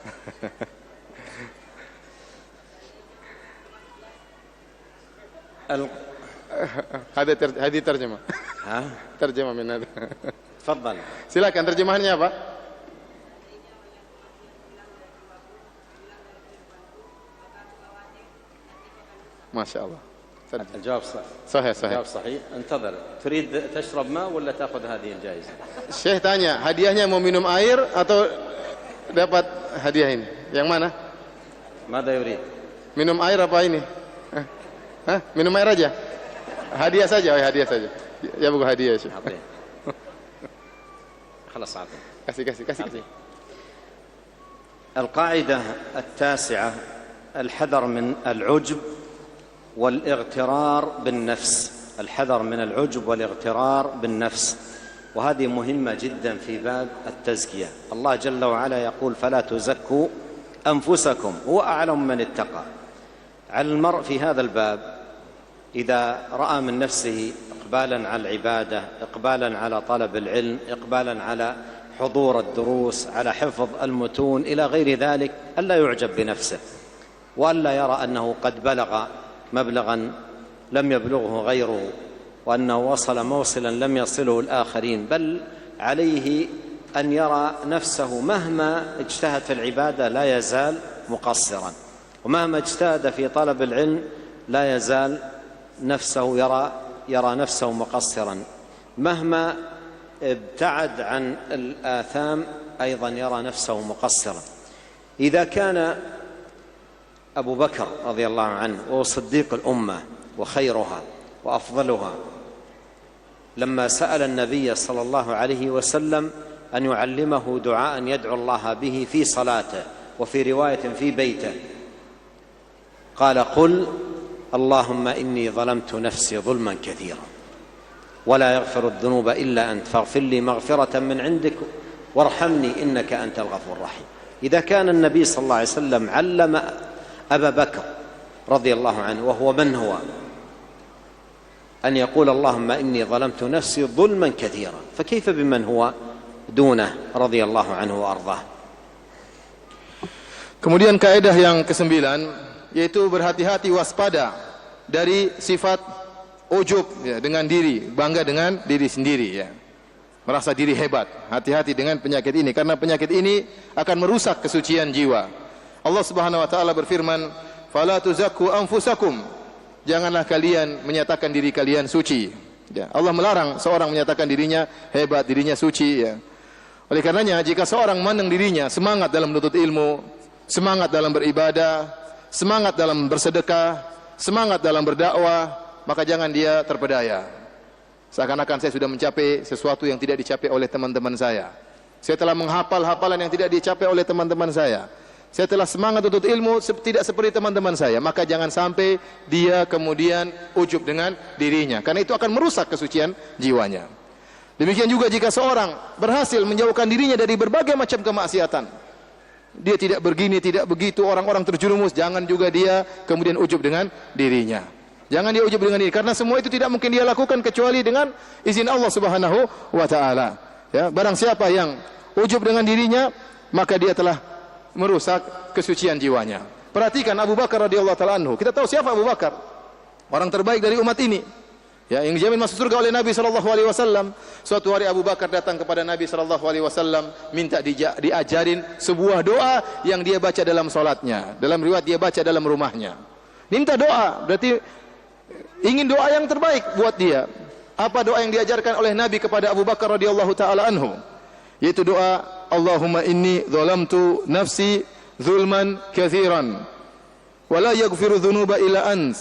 Hadi terjemah. Terjemah min hada. Tafadhal. Silakan terjemahannya apa? Masya Allah. الجواب صحيح. الجواب صحيح. انتظر. تريد تشرب ماء ولا تأخذ هذه الجائزة؟ Syekh tanya, hadiahnya mau minum air atau dapat hadiah ini? Yang mana? ماذا يريد؟ Minum air apa ini? Minum air aja? Hadiah saja, hadiah saja. Ya bukan hadiah, Syekh. خلاص عطي. Kasih. القاعدة التاسعة: الحذر من العجب والاغترار بالنفس. الحذر من العجب والاغترار بالنفس. وهذه مهمة جدا في باب التزكية. الله جل وعلا يقول فلا تزكوا أنفسكم هو أعلم من اتقى. على المرء في هذا الباب إذا رأى من نفسه إقبالا على العبادة، إقبالا على طلب العلم، إقبالا على حضور الدروس، على حفظ المتون إلى غير ذلك، ألا يعجب بنفسه وألا يرى أنه قد بلغ مبلغا لم يبلغه غيره وأنه وصل موصلا لم يصله الآخرين، بل عليه أن يرى نفسه مهما اجتهد في العبادة لا يزال مقصرا، ومهما اجتهد في طلب العلم لا يزال نفسه يرى نفسه مقصرا، مهما ابتعد عن الآثام أيضا يرى نفسه مقصرا. إذا كان أبو بكر رضي الله عنه وهو صديق الأمة وخيرها وأفضلها لما سأل النبي صلى الله عليه وسلم أن يعلمه دعاء يدعو الله به في صلاته وفي رواية في بيته، قال قل اللهم إني ظلمت نفسي ظلما كثيرا ولا يغفر الذنوب إلا أنت فاغفر لي مغفرة من عندك وارحمني إنك أنت الغفور الرحيم. إذا كان النبي صلى الله عليه وسلم علم أبا بكر رضي الله عنه وهو من هو أن يقول اللهم إني ظلمت نفسي ظلما كثيرا، فكيف بمن هو دونه رضي الله عنه وأرضاه. Kemudian kaidah yang ke-9 yaitu berhati-hati waspada dari sifat ujub ya, dengan diri, bangga dengan diri sendiri ya. Merasa diri hebat. Hati-hati dengan penyakit ini karena penyakit ini akan merusak kesucian jiwa. Allah Subhanahu wa taala berfirman, "Fala tuzakku anfusakum." Janganlah kalian menyatakan diri kalian suci. Ya, Allah melarang seorang menyatakan dirinya hebat, dirinya suci ya. Oleh karenanya jika seorang memandang dirinya semangat dalam menuntut ilmu, semangat dalam beribadah, semangat dalam bersedekah, semangat dalam berdakwah, maka jangan dia terpedaya. Seakan-akan saya sudah mencapai sesuatu yang tidak dicapai oleh teman-teman saya. Saya telah menghafal hafalan yang tidak dicapai oleh teman-teman saya. Saya telah semangat untuk ilmu tidak seperti teman-teman saya. Maka jangan sampai dia kemudian ujub dengan dirinya, karena itu akan merusak kesucian jiwanya. Demikian juga jika seorang berhasil menjauhkan dirinya dari berbagai macam kemaksiatan, dia tidak begini, tidak begitu, orang-orang terjerumus, jangan juga dia kemudian ujub dengan dirinya. Jangan dia ujub dengan diri, karena semua itu tidak mungkin dia lakukan kecuali dengan izin Allah Subhanahu wa taala. Ya, barang siapa yang ujub dengan dirinya, maka dia telah merusak kesucian jiwanya. Perhatikan Abu Bakar radhiyallahu taala anhu. Kita tahu siapa Abu Bakar? Orang terbaik dari umat ini. Ya, yang dijamin masuk surga oleh Nabi sallallahu alaihi wasallam. Suatu hari Abu Bakar datang kepada Nabi sallallahu alaihi wasallam minta diajarin sebuah doa yang dia baca dalam salatnya. Dalam riwayat dia baca dalam rumahnya. Minta doa, berarti ingin doa yang terbaik buat dia. Apa doa yang diajarkan oleh Nabi kepada Abu Bakar radhiyallahu taala anhu? Yaitu doa Allahumma inni zalamtu nafsi zulman katsiran wa la yaghfiru dzunuba illa ant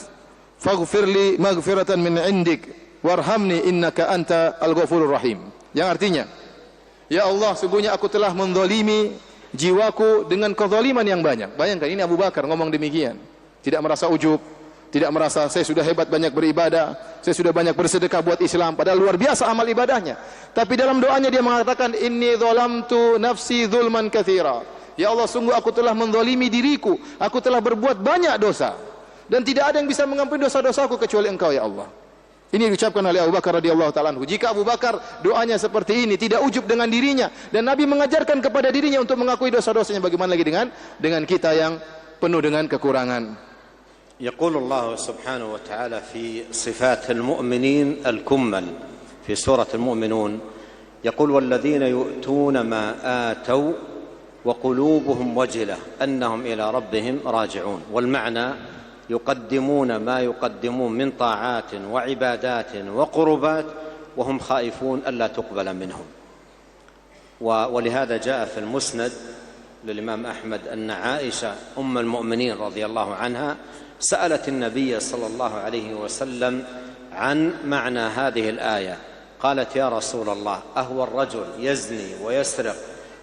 faghfir li maghfiratan min indik warhamni innaka anta al-ghafurur rahim. Yang artinya, ya Allah, sungguhnya aku telah menzalimi jiwaku dengan kezaliman yang banyak. Bayangkan, ini Abu Bakar ngomong demikian, tidak merasa ujub, tidak merasa saya sudah hebat banyak beribadah, saya sudah banyak bersedekah buat Islam, padahal luar biasa amal ibadahnya. Tapi dalam doanya dia mengatakan inni zalamtu nafsi zulman katsira. Ya Allah, sungguh aku telah menzalimi diriku, aku telah berbuat banyak dosa dan tidak ada yang bisa mengampuni dosa-dosaku kecuali Engkau ya Allah. Ini diucapkan oleh Abu Bakar radhiyallahu taala anhu. Jika Abu Bakar doanya seperti ini, tidak ujub dengan dirinya, dan Nabi mengajarkan kepada dirinya untuk mengakui dosa-dosanya, bagaimana lagi dengan kita yang penuh dengan kekurangan. يقول الله سبحانه وتعالى في صفات المؤمنين الكمل في سورة المؤمنون، يقول والذين يؤتون ما آتوا وقلوبهم وجلة أنهم إلى ربهم راجعون. والمعنى يقدمون ما يقدمون من طاعات وعبادات وقربات وهم خائفون ألا تقبل منهم. ولهذا جاء في المسند للإمام أحمد أن عائشة أم المؤمنين رضي الله عنها سألت النبي صلى الله عليه وسلم عن معنى هذه الآية، قالت يا رسول الله أهو الرجل يزني ويسرق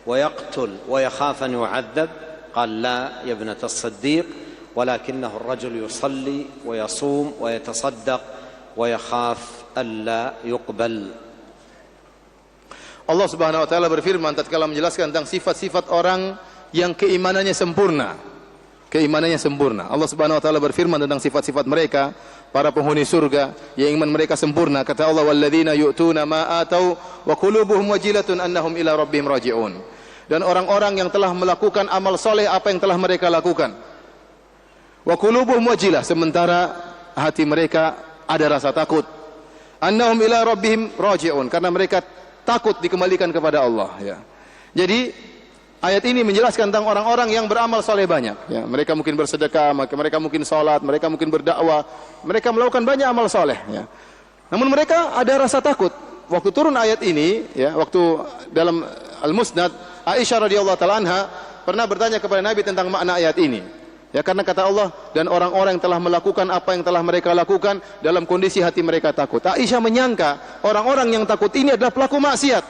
ويقتل ويخاف أن يعذب؟ قال لا يا ابنة الصديق، ولكنه الرجل يصلي ويصوم ويتصدق ويخاف ألا يقبل. Allah Subhanahu wa taala berfirman tatkala menjelaskan tentang sifat-sifat orang yang keimanannya sempurna. Keimanannya sempurna. Allah Subhanahu wa taala berfirman tentang sifat-sifat mereka, para penghuni surga yang iman mereka sempurna. Kata Allah, "Walladzina yu'tuna ma atau wa qulubuhum wajilatun annahum ila rabbihim raji'un." Dan orang-orang yang telah melakukan amal soleh apa yang telah mereka lakukan. Wa qulubuhum wajilah, sementara hati mereka ada rasa takut. Annahum ila rabbihim raji'un, karena mereka takut dikembalikan kepada Allah, ya. Jadi ayat ini menjelaskan tentang orang-orang yang beramal soleh banyak, ya. Mereka mungkin bersedekah, mereka mungkin salat, mereka mungkin berdakwah, mereka melakukan banyak amal soleh, ya. Namun mereka ada rasa takut. Waktu turun ayat ini, ya, waktu dalam Al-Musnad, Aisyah radhiyallahu taala anha pernah bertanya kepada Nabi tentang makna ayat ini. Ya, karena kata Allah, dan orang-orang yang telah melakukan apa yang telah mereka lakukan dalam kondisi hati mereka takut. Aisyah menyangka orang-orang yang takut ini adalah pelaku maksiat.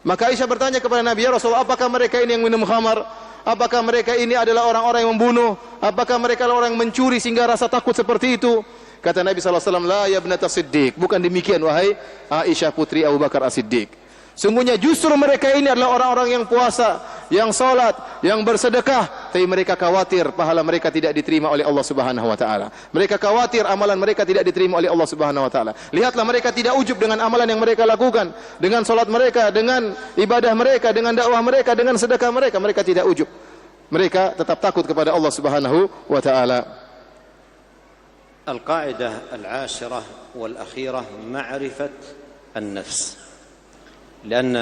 Maka Aisyah bertanya kepada Nabi, "Ya Rasulullah, apakah mereka ini yang minum khamar? Apakah mereka ini adalah orang-orang yang membunuh? Apakah mereka adalah orang yang mencuri sehingga rasa takut seperti itu?" Kata Nabi SAW, "La ya ibnata Siddiq." Bukan demikian, wahai Aisyah putri Abu Bakar As-Siddiq. Sungguhnya justru mereka ini adalah orang-orang yang puasa, yang salat, yang bersedekah, tapi mereka khawatir pahala mereka tidak diterima oleh Allah Subhanahu wa taala. Mereka khawatir amalan mereka tidak diterima oleh Allah Subhanahu wa taala. Lihatlah, mereka tidak ujub dengan amalan yang mereka lakukan, dengan salat mereka, dengan ibadah mereka, dengan dakwah mereka, dengan sedekah mereka, mereka tidak ujub. Mereka tetap takut kepada Allah Subhanahu wa taala. القاعدة العاشرة والأخيرة معرفة النفس، لأن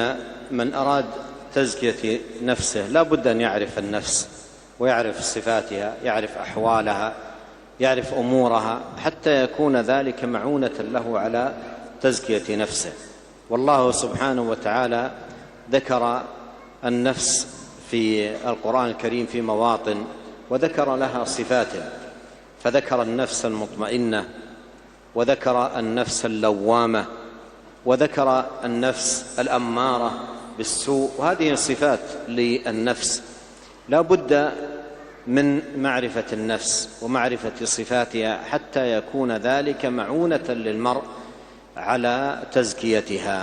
من أراد تزكية نفسه لا بد أن يعرف النفس ويعرف صفاتها، يعرف أحوالها، يعرف أمورها، حتى يكون ذلك معونة له على تزكية نفسه. والله سبحانه وتعالى ذكر النفس في القرآن الكريم في مواطن وذكر لها صفات، فذكر النفس المطمئنة، وذكر النفس اللوامة، وذكر النفس الأمارة بالسوء. وهذه صفات للنفس، لا بد من معرفة النفس ومعرفة صفاتها حتى يكون ذلك معونة للمرء على تزكيتها.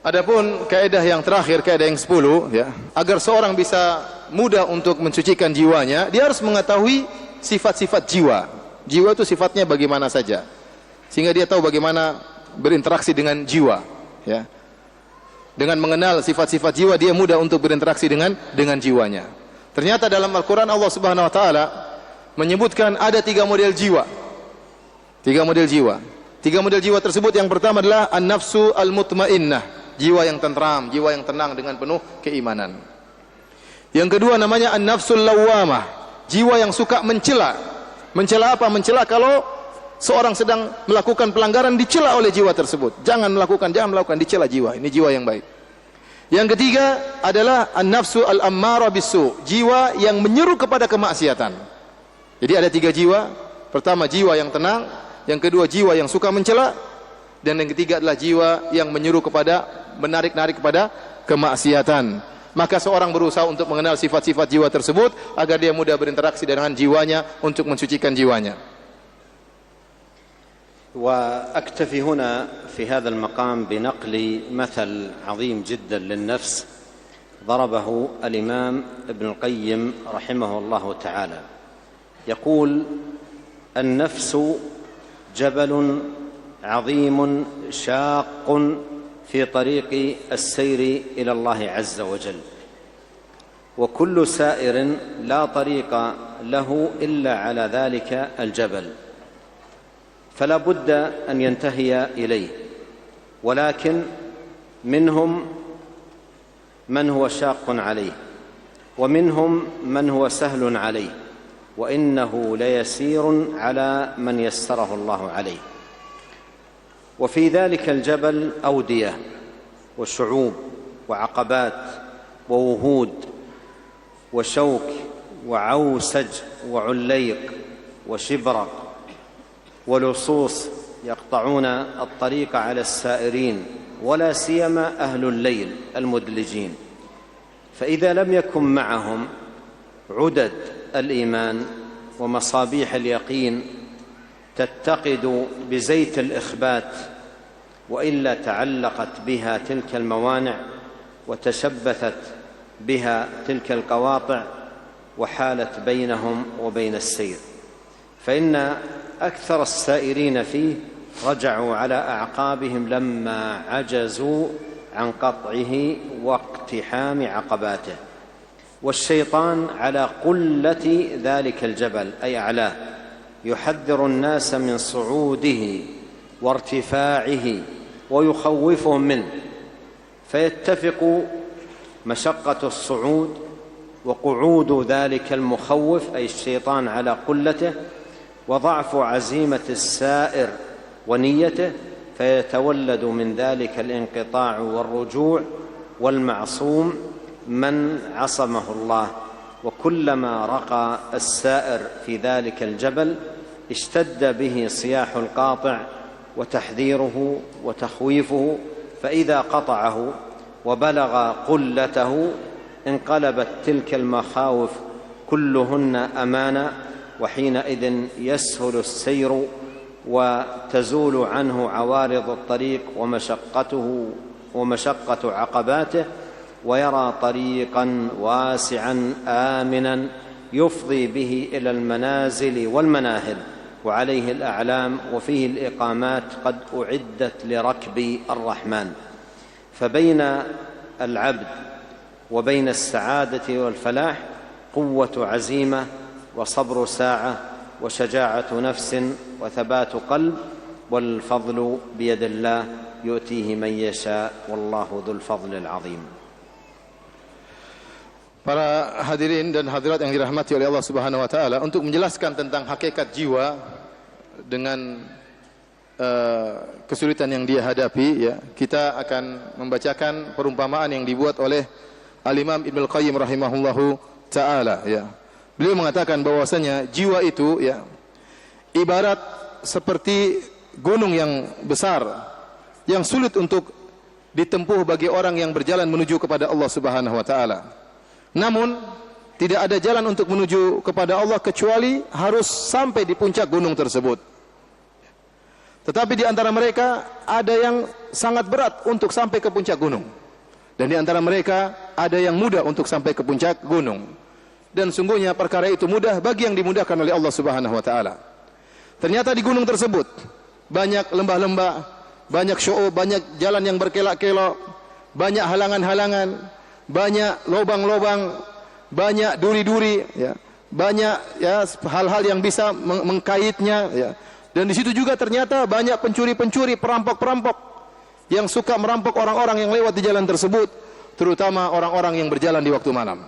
Adapun kaidah yang terakhir, kaidah yang 10, ya, agar seorang bisa mudah untuk mensucikan jiwanya, dia harus mengetahui sifat-sifat jiwa. Jiwa itu sifatnya bagaimana saja, sehingga dia tahu bagaimana berinteraksi dengan jiwa, ya. Dengan mengenal sifat-sifat jiwa, dia mudah untuk berinteraksi dengan jiwanya. Ternyata dalam Al-Quran Allah Subhanahu wa taala menyebutkan ada 3 model jiwa. 3 model jiwa. 3 model jiwa tersebut, yang pertama adalah an-nafsu al-mutmainnah, jiwa yang tentram, jiwa yang tenang dengan penuh keimanan. Yang kedua namanya an-nafsul lawwamah, jiwa yang suka mencela. Mencela apa? Mencela kalau seorang sedang melakukan pelanggaran, dicela oleh jiwa tersebut. Jangan melakukan, dicela jiwa. Ini jiwa yang baik. Yang ketiga adalah an-nafsu al-ammarah bisu, jiwa yang menyeru kepada kemaksiatan. Jadi ada 3 jiwa. Pertama jiwa yang tenang, yang kedua jiwa yang suka mencela, dan yang ketiga adalah jiwa yang menyeru kepada menarik-narik kepada kemaksiatan. Maka seorang berusaha untuk mengenal sifat-sifat jiwa tersebut agar dia mudah berinteraksi dengan jiwanya untuk mensucikan jiwanya. وأكتفي هنا في هذا المقام بنقل مثل عظيم جدا للنفس ضربه الإمام ابن القيم رحمه الله تعالى. يقول: النفس جبل عظيم شاق في طريق السير إلى الله عز وجل، وكل سائر لا طريق له إلا على ذلك الجبل، فلا بد أن ينتهي إليه. ولكن منهم من هو شاق عليه، ومنهم من هو سهل عليه، وإنه ليسير على من يسره الله عليه. وفي ذلك الجبل أودية وشعوب وعقبات ووهود وشوك وعوسج وعليق وشبرق ولصوص يقطعون الطريق على السائرين، ولا سيما أهل الليل المدلجين. فإذا لم يكن معهم عدد الإيمان ومصابيح اليقين تتقد بزيت الإخبات وإلا تعلقت بها تلك الموانع وتشبثت بها تلك القواطع وحالت بينهم وبين السير، فإن أكثر السائرين فيه رجعوا على أعقابهم لما عجزوا عن قطعه واقتحام عقباته. والشيطان على قلة ذلك الجبل أي أعلاه يحذر الناس من صعوده وارتفاعه ويخوفهم منه، فيتفق مشقة الصعود وقعود ذلك المخوف أي الشيطان على قلته وضعف عزيمة السائر ونيته، فيتولد من ذلك الانقطاع والرجوع، والمعصوم من عصمه الله. وكلما رقى السائر في ذلك الجبل اشتد به صياح القاطع وتحذيره وتخويفه، فإذا قطعه وبلغ قلته انقلبت تلك المخاوف كلهن أمانا، وحينئذ يسهل السير وتزول عنه عوارض الطريق ومشقة عقباته، ويرى طريقا واسعا آمنا يفضي به إلى المنازل والمناهل، وعليه الأعلام وفيه الإقامات قد أعدت لركب الرحمن. فبين العبد وبين السعادة والفلاح قوة عزيمة وصبر ساعة وشجاعة نفس وثبات قلب، والفضل بيد الله يؤتيه من يشاء والله ذو الفضل العظيم. Para hadirin dan hadirat yang dirahmati oleh Allah Subhanahu wa taala, untuk menjelaskan tentang hakikat jiwa dengan kesulitan yang dia hadapi, ya, kita akan membacakan perumpamaan yang dibuat oleh Al-Imam Ibnu Al-Qayyim rahimahullahu taala, ya. Beliau mengatakan bahwasanya jiwa itu, ya, ibarat seperti gunung yang besar yang sulit untuk ditempuh bagi orang yang berjalan menuju kepada Allah Subhanahu wa taala. Namun tidak ada jalan untuk menuju kepada Allah kecuali harus sampai di puncak gunung tersebut. Tetapi di antara mereka ada yang sangat berat untuk sampai ke puncak gunung, dan di antara mereka ada yang mudah untuk sampai ke puncak gunung. Dan sungguhnya perkara itu mudah bagi yang dimudahkan oleh Allah Subhanahu wa taala. Ternyata di gunung tersebut banyak lembah-lembah, banyak syu'ub, banyak jalan yang berkelok-kelok, banyak halangan-halangan, banyak lubang-lubang, banyak duri-duri, ya, banyak, ya, hal-hal yang bisa mengkaitnya, ya. Dan di situ juga ternyata banyak pencuri-pencuri, perampok-perampok yang suka merampok orang-orang yang lewat di jalan tersebut, terutama orang-orang yang berjalan di waktu malam.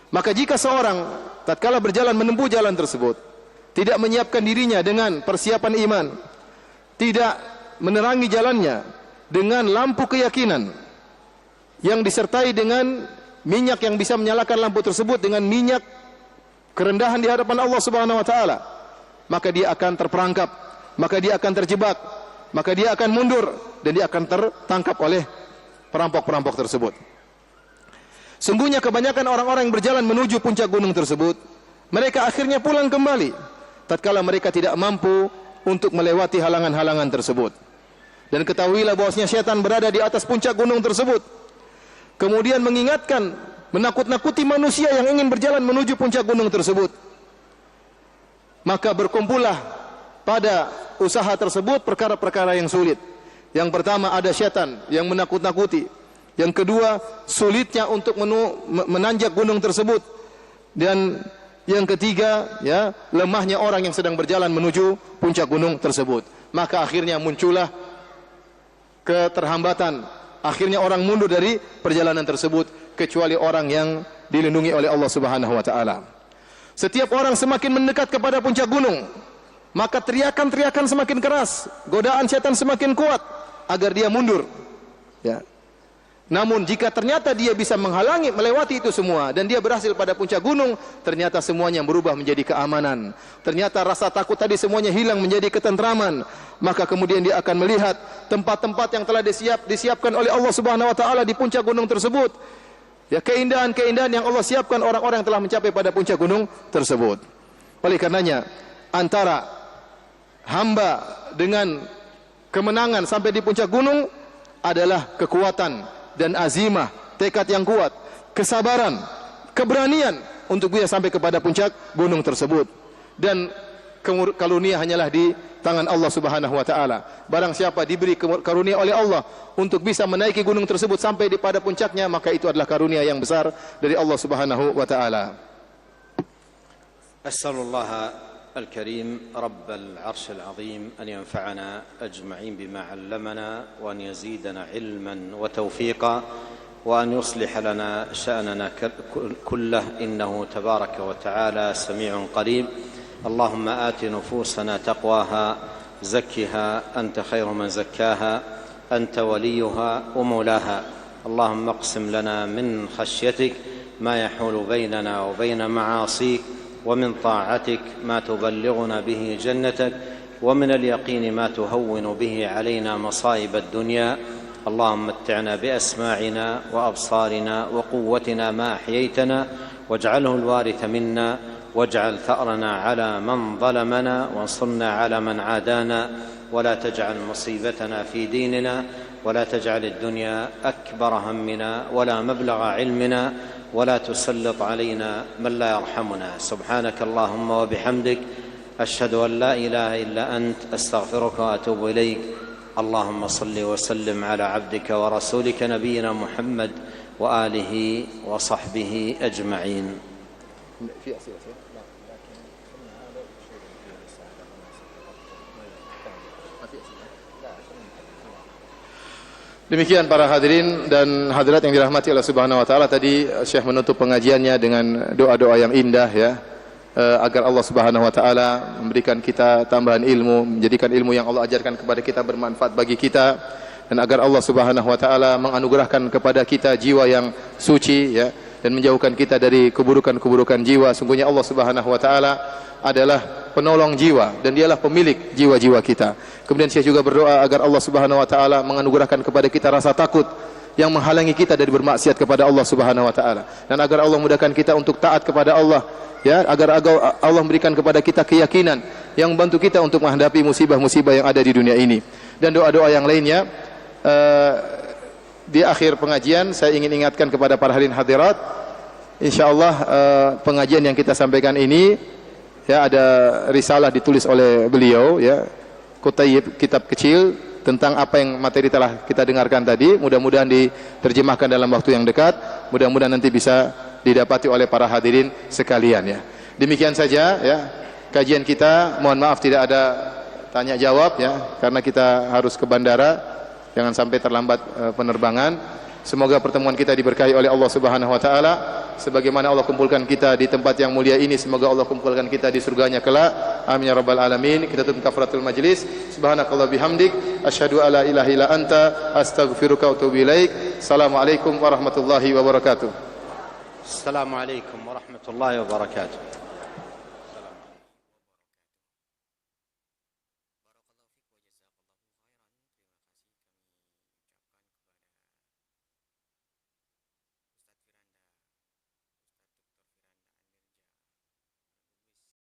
Maka jika seorang tatkala berjalan menempuh jalan tersebut tidak menyiapkan dirinya dengan persiapan iman, tidak menerangi jalannya dengan lampu keyakinan yang disertai dengan minyak yang bisa menyalakan lampu tersebut dengan minyak kerendahan di hadapan Allah Subhanahu wa taala, maka dia akan terperangkap, maka dia akan terjebak, maka dia akan mundur dan dia akan tertangkap oleh perampok-perampok tersebut. Sungguhnya kebanyakan orang-orang yang berjalan menuju puncak gunung tersebut, mereka akhirnya pulang kembali tatkala mereka tidak mampu untuk melewati halangan-halangan tersebut. Dan ketahuilah bahwasanya syaitan berada di atas puncak gunung tersebut, kemudian mengingatkan, menakut-nakuti manusia yang ingin berjalan menuju puncak gunung tersebut. Maka berkumpullah pada usaha tersebut perkara-perkara yang sulit. Yang pertama ada syaitan yang menakut-nakuti. Yang kedua, sulitnya untuk menanjak gunung tersebut. Dan yang ketiga, ya, lemahnya orang yang sedang berjalan menuju puncak gunung tersebut. Maka akhirnya muncullah keterhambatan. Akhirnya orang mundur dari perjalanan tersebut kecuali orang yang dilindungi oleh Allah Subhanahu wa taala. Setiap orang semakin mendekat kepada puncak gunung, maka teriakan-teriakan semakin keras, godaan syaitan semakin kuat agar dia mundur, ya. Namun jika ternyata dia bisa menghalangi, melewati itu semua, dan dia berhasil pada puncak gunung, ternyata semuanya berubah menjadi keamanan. Ternyata rasa takut tadi semuanya hilang menjadi ketentraman. Maka kemudian dia akan melihat tempat-tempat yang telah disiapkan oleh Allah Subhanahu wa taala di puncak gunung tersebut. Ya, keindahan-keindahan yang Allah siapkan orang-orang yang telah mencapai pada puncak gunung tersebut. Oleh karenanya, antara hamba dengan kemenangan sampai di puncak gunung adalah kekuatan dan azimah, tekad yang kuat, kesabaran, keberanian untuk bisa sampai kepada puncak gunung tersebut. Dan karunia hanyalah di tangan Allah Subhanahu wa taala. Barang siapa diberi karunia oleh Allah untuk bisa menaiki gunung tersebut sampai di pada puncaknya, maka itu adalah karunia yang besar dari Allah Subhanahu wa taala. As'alullah الكريم رب العرش العظيم أن ينفعنا أجمعين بما علمنا وأن يزيدنا علما وتوفيقا وأن يصلح لنا شأننا كله إنه تبارك وتعالى سميع قريب. اللهم آت نفوسنا تقواها زكها أنت خير من زكاها أنت وليها ومولاها. اللهم اقسم لنا من خشيتك ما يحول بيننا وبين معاصيك ومن طاعتك ما تبلغنا به جنتك ومن اليقين ما تهون به علينا مصائب الدنيا. اللهم متعنا بأسماعنا وأبصارنا وقوتنا ما أحييتنا واجعله الوارث منا واجعل ثأرنا على من ظلمنا وانصرنا على من عادانا ولا تجعل مصيبتنا في ديننا ولا تجعل الدنيا أكبر همنا ولا مبلغ علمنا ولا تسلط علينا من لا يرحمنا. سبحانك اللهم وبحمدك أشهد أن لا إله إلا أنت أستغفرك وأتوب إليك. اللهم صل وسلم على عبدك ورسولك نبينا محمد وآله وصحبه أجمعين. Demikian para hadirin dan hadirat yang dirahmati Allah Subhanahu wa taala, tadi Syekh menutup pengajiannya dengan doa-doa yang indah ya, agar Allah Subhanahu wa taala memberikan kita tambahan ilmu, menjadikan ilmu yang Allah ajarkan kepada kita bermanfaat bagi kita, dan agar Allah Subhanahu wa taala menganugerahkan kepada kita jiwa yang suci ya, dan menjauhkan kita dari keburukan-keburukan jiwa. Sungguhnya Allah Subhanahu wa taala adalah penolong jiwa dan dialah pemilik jiwa-jiwa kita. Kemudian saya juga berdoa agar Allah Subhanahu wa taala menganugerahkan kepada kita rasa takut yang menghalangi kita dari bermaksiat kepada Allah Subhanahu wa taala, dan agar Allah mudahkan kita untuk taat kepada Allah ya, agar Allah memberikan kepada kita keyakinan yang membantu kita untuk menghadapi musibah-musibah yang ada di dunia ini. Dan doa-doa yang lainnya, di akhir pengajian saya ingin ingatkan kepada para hadirin hadirat, insyaallah pengajian yang kita sampaikan ini ya, ada risalah ditulis oleh beliau ya, kutayib, kitab kecil tentang apa yang materi telah kita dengarkan tadi. Mudah-mudahan diterjemahkan dalam waktu yang dekat, mudah-mudahan nanti bisa didapati oleh para hadirin sekalian ya. Demikian saja ya kajian kita. Mohon maaf tidak ada tanya jawab ya, karena kita harus ke bandara, jangan sampai terlambat penerbangan. Semoga pertemuan kita diberkahi oleh Allah Subhanahu wa taala. Sebagaimana Allah kumpulkan kita di tempat yang mulia ini, semoga Allah kumpulkan kita di surganya kelak. Amin ya rabbal alamin. Kita tutup kafaratul majlis. Subhanakallah bihamdik, asyhadu alla ilaha illa anta, astaghfiruka wa atubu ilaik. Assalamualaikum warahmatullahi wabarakatuh. Assalamualaikum warahmatullahi wabarakatuh.